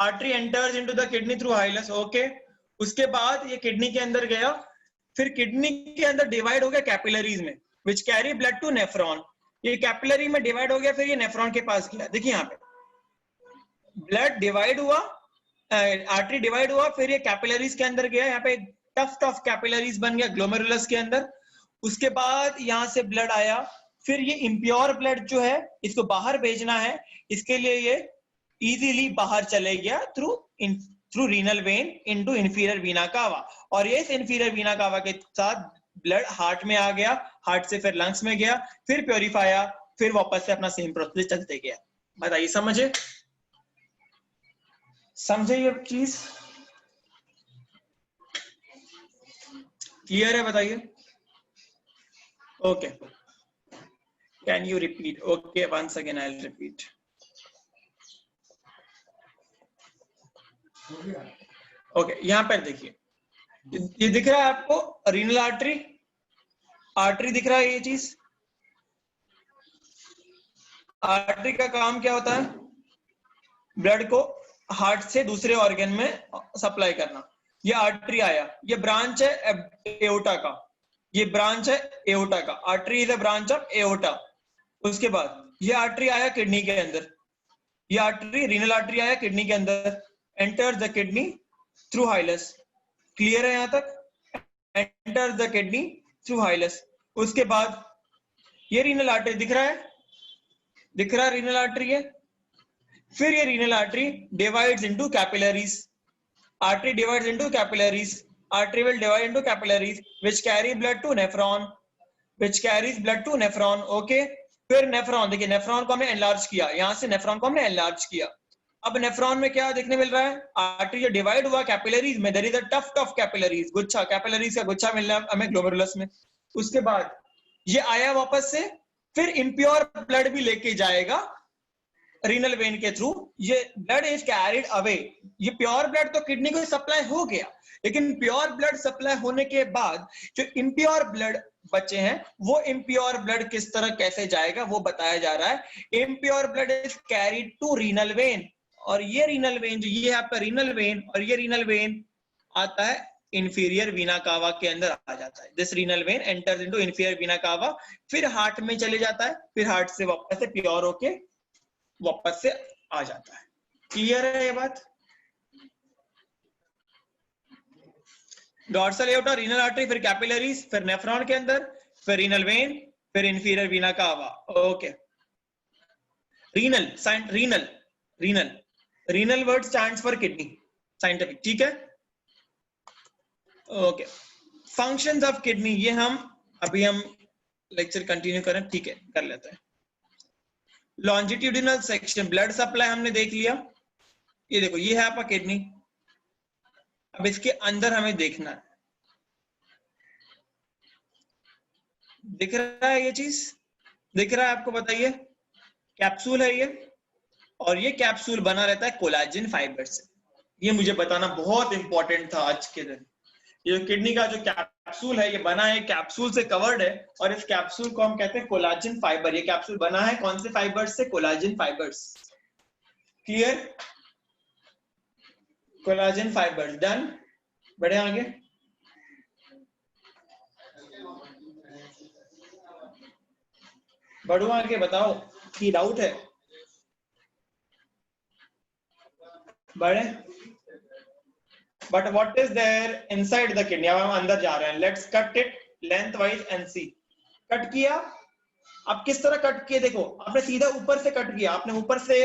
artery enters into the kidney through hilus, okay. उसके बाद ये किडनी के अंदर गया, फिर किडनी के अंदर डिवाइड हो गया कैपिलरीज में, which carry blood to nephron. ये कैपिलरी में डिवाइड हो गया, फिर ये नेफ्रॉन के पास गया। देखिए यहाँ पे ब्लड डिवाइड हुआ, आर्टरी डिवाइड हुआ, फिर ये कैपिलरीज के अंदर गया, यहाँ पे टफ्ट ऑफ कैपिलरीज बन गया ग्लोमेरुलस के अंदर। उसके बाद यहाँ से ब्लड आया, फिर ये इम्प्योर ब्लड जो है इसको बाहर भेजना है, इसके लिए ये इजीली बाहर चले गया through renal vein into inferior vena कावा, और ये इस इंफीरियर वीना कावा के साथ ब्लड हार्ट में आ गया, हार्ट से फिर लंग्स में गया, फिर प्योरीफाया, फिर वापस से अपना सेम प्रोसेस चलते गया। बताइए, समझे? समझे ये चीज? क्लियर है? बताइए। Okay, can you repeat? Okay, once again I will repeat. Okay, यहां पर देखिए, ये दिख रहा है आपको रीनल आर्टरी, आर्टरी दिख रहा है। ये चीज, आर्टरी का काम क्या होता है? ब्लड को हार्ट से दूसरे ऑर्गन में सप्लाई करना। ये आर्टरी आया, ये ब्रांच है एओर्टा का, ये ब्रांच है एओर्टा का, artery is a branch of aorta. उसके बाद ये आर्टरी आया किडनी के अंदर, ये आर्टरी रीनल आर्टरी आया किडनी के अंदर, enters the kidney through hilus. Clear है यहां तक? Enters the kidney through hilus. उसके बाद ये रीनल आर्टरी दिख रहा है, दिख रहा है रीनल आर्टरी है। फिर ये renal artery divides into capillaries, artery divides into capillaries, artery will divide into capillaries which carry blood to nephron, which carries blood to nephron, okay. फिर नेफ्रॉन, देखिए नेफ्रॉन को हमने एनलार्ज किया, यहां से नेफ्रॉन को हमने एनलार्ज किया। अब नेफ्रॉन में क्या देखने मिल रहा है? आर्टरी जो डिवाइड हुआ कैपिलरीज में, there is a tuft of capillaries, गुच्छा, कैपिलरीज का गुच्छा मिल रहा है हमें ग्लोमेरुलस में। उसके बाद ये आया वापस से, फिर इम्प्योर ब्लड भी लेके जाएगा रीनल वेन के थ्रू, ये ब्लड इज कैरिड अवे। ये प्योर ब्लड तो किडनी को सप्लाई हो गया, लेकिन प्योर ब्लड सप्लाई होने के बाद जो इम्प्योर ब्लड बचे हैं, वो इम्प्योर ब्लड किस तरह कैसे जाएगा वो बताया जा रहा है। Impure blood is carried to renal vein, और ये रीनल वेन जो ये आपका रीनल वेन, और ये रीनल वेन आता है इंफीरियर वीना कावा के अंदर आ जाता है। This renal vein enters into inferior vena कावा, फिर हार्ट में चले जाता है, फिर हार्ट से वापस से प्योर होके वापस से आ जाता है। क्लियर है ये बात? डॉर्सल एओर्टा, रीनल आर्टरी, फिर कैपिलरीज, फिर नेफ्रॉन के अंदर, फिर रीनल वेन, फिर इंफीरियर वीना कावा, okay. Renal, renal, renal, renal word stands for kidney, scientific, ठीक है? ओके। फंक्शंस ऑफ किडनी, ये हम अभी हम लेक्चर कंटिन्यू करें, ठीक है, कर लेते हैं। लॉन्जिट्यूडिनल सेक्शन, ब्लड सप्लाई हमने देख लिया। ये देखो, ये है आपका किडनी। अब इसके अंदर हमें देखना है, दिख रहा है ये चीज? दिख रहा है आपको? बताइए। कैप्सूल है ये, और ये कैप्सूल बना रहता है कोलाजन फाइबर से। ये मुझे बताना बहुत इंपॉर्टेंट था आज के दिन। ये किडनी का जो कैप्सूल है, ये बना है कैप्सूल से कवर्ड है, और इस कैप्सूल को हम कहते हैं कोलाजन फाइबर। ये कैप्सूल बना है कौन से फाइबर्स से? Collagen fibres. Clear? Collagen fibres, done. बढ़े आगे। बढ़ो आगे, बताओ की डाउट है? बढ़े। But what is there inside the kidney? अब हम अंदर जा रहे हैं, let's cut it lengthwise and see. Cut किया, आप किस तरह कट किए, देखो आपने सीधा ऊपर से कट किया, आपने ऊपर से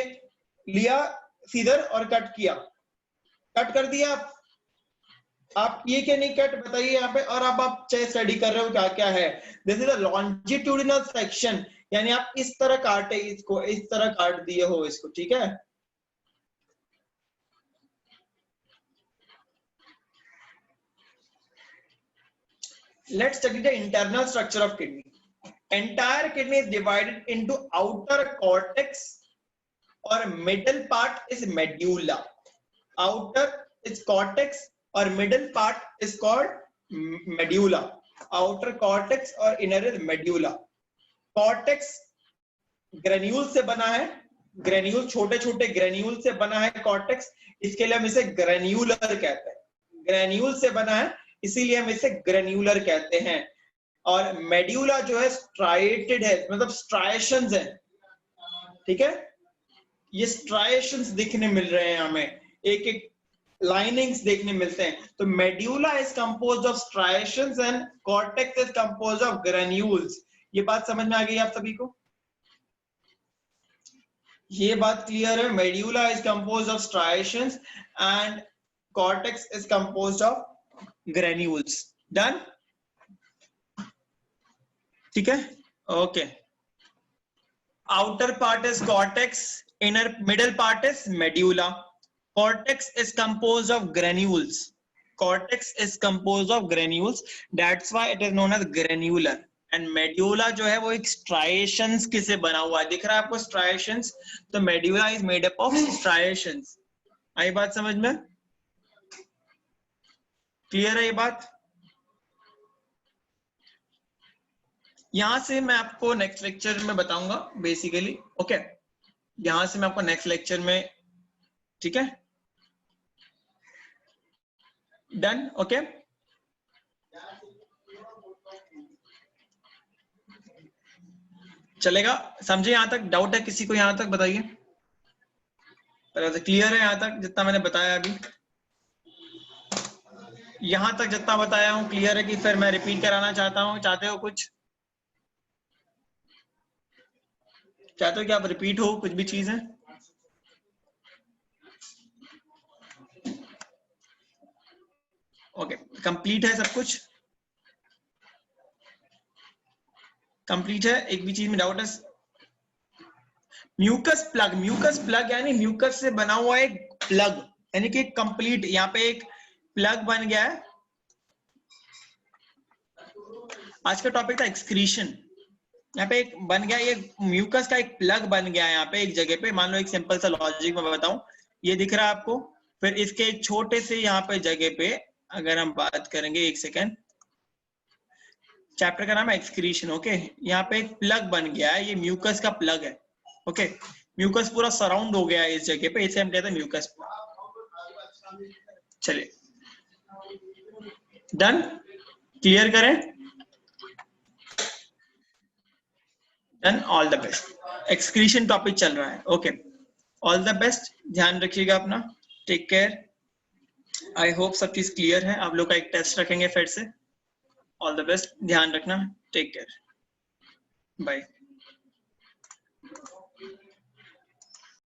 लिया सीधर और कट किया, कट कर दिया आप किए क्या नहीं कट बताइए यहाँ पे। और अब आप चाहे स्टडी कर रहे हो क्या क्या है, this is a longitudinal section, यानी आप इस तरह काटे इसको, इस तरह काट दिए हो इसको, ठीक है। Let's study the internal structure of kidney. Entire kidney is divided into outer cortex or middle part is medulla. Outer is cortex or middle part is called medulla. Outer cortex or inner is medulla. Cortex granule से बना है, ग्रेन्यूल छोटे छोटे ग्रेन्यूल से बना है कॉर्टेक्स, इसके लिए हम इसे ग्रेन्यूलर कहते हैं। ग्रेन्यूल से बना है इसीलिए हम इसे ग्रेन्यूलर कहते हैं। और मेड्यूला जो है स्ट्राइएटेड है, मतलब स्ट्राइएशंस है, ठीक है, ये स्ट्राइएशंस दिखने मिल रहे हैं हमें, एक एक लाइनिंग्स देखने मिलते हैं। तो medulla is composed of striations and cortex is composed of granules. ये बात समझ में आ गई आप सभी को? ये बात क्लियर है? Medulla is composed of striations and cortex is composed of granules. Done? ठीक है, okay. Outer part is cortex, inner middle part is medulla. Cortex is composed of granules, cortex is composed of granules, that's why it is known as granular. And medulla जो है वो एक स्ट्राइएशंस के से बना हुआ है, दिख रहा है आपको स्ट्राइएशंस? तो medulla is made up of striations. आई बात समझ में? क्लियर है ये बात? यहां से मैं आपको नेक्स्ट लेक्चर में बताऊंगा बेसिकली, ओके। यहां से मैं आपको नेक्स्ट लेक्चर में, ठीक है, डन, ओके। चलेगा? समझे यहां तक? डाउट है किसी को यहां तक? बताइए। क्लियर है यहां तक जितना मैंने बताया अभी? यहां तक जितना बताया हूं क्लियर है कि फिर मैं रिपीट कराना चाहता हूं? चाहते हो कुछ? चाहते हो कि आप रिपीट हो कुछ भी चीज है? ओके, कंप्लीट है सब कुछ? कंप्लीट है? एक भी चीज में डाउट है? म्यूकस प्लग, म्यूकस प्लग यानी म्यूकस से बना हुआ एक प्लग, यानी कि कंप्लीट यहाँ पे एक प्लग बन गया है। आज का टॉपिक था एक्सक्रीशन, यहाँ पे एक बन गया, ये म्यूकस का एक प्लग बन गया है यहाँ पे एक जगह पे। मान लो एक सिंपल सा लॉजिक में बताऊं, ये दिख रहा है आपको, फिर इसके एक छोटे से यहाँ पे जगह पे अगर हम बात करेंगे, एक सेकेंड, चैप्टर का नाम है एक्सक्रीशन, ओके। यहाँ पे एक प्लग बन गया है, ये म्यूकस का प्लग है, ओके। म्यूकस पूरा सराउंड हो गया है इस जगह पे, इसे हम कहते हैं म्यूकस प्लग। चलिए, डन? क्लियर करें? Done, all the best. Excretion topic चल रहा है, ओके। ऑल द बेस्ट, ध्यान रखिएगा अपना, टेक केयर। आई होप सब चीज क्लियर है। आप लोग का एक टेस्ट रखेंगे फिर से। ऑल द बेस्ट, ध्यान रखना, टेक केयर, बाय।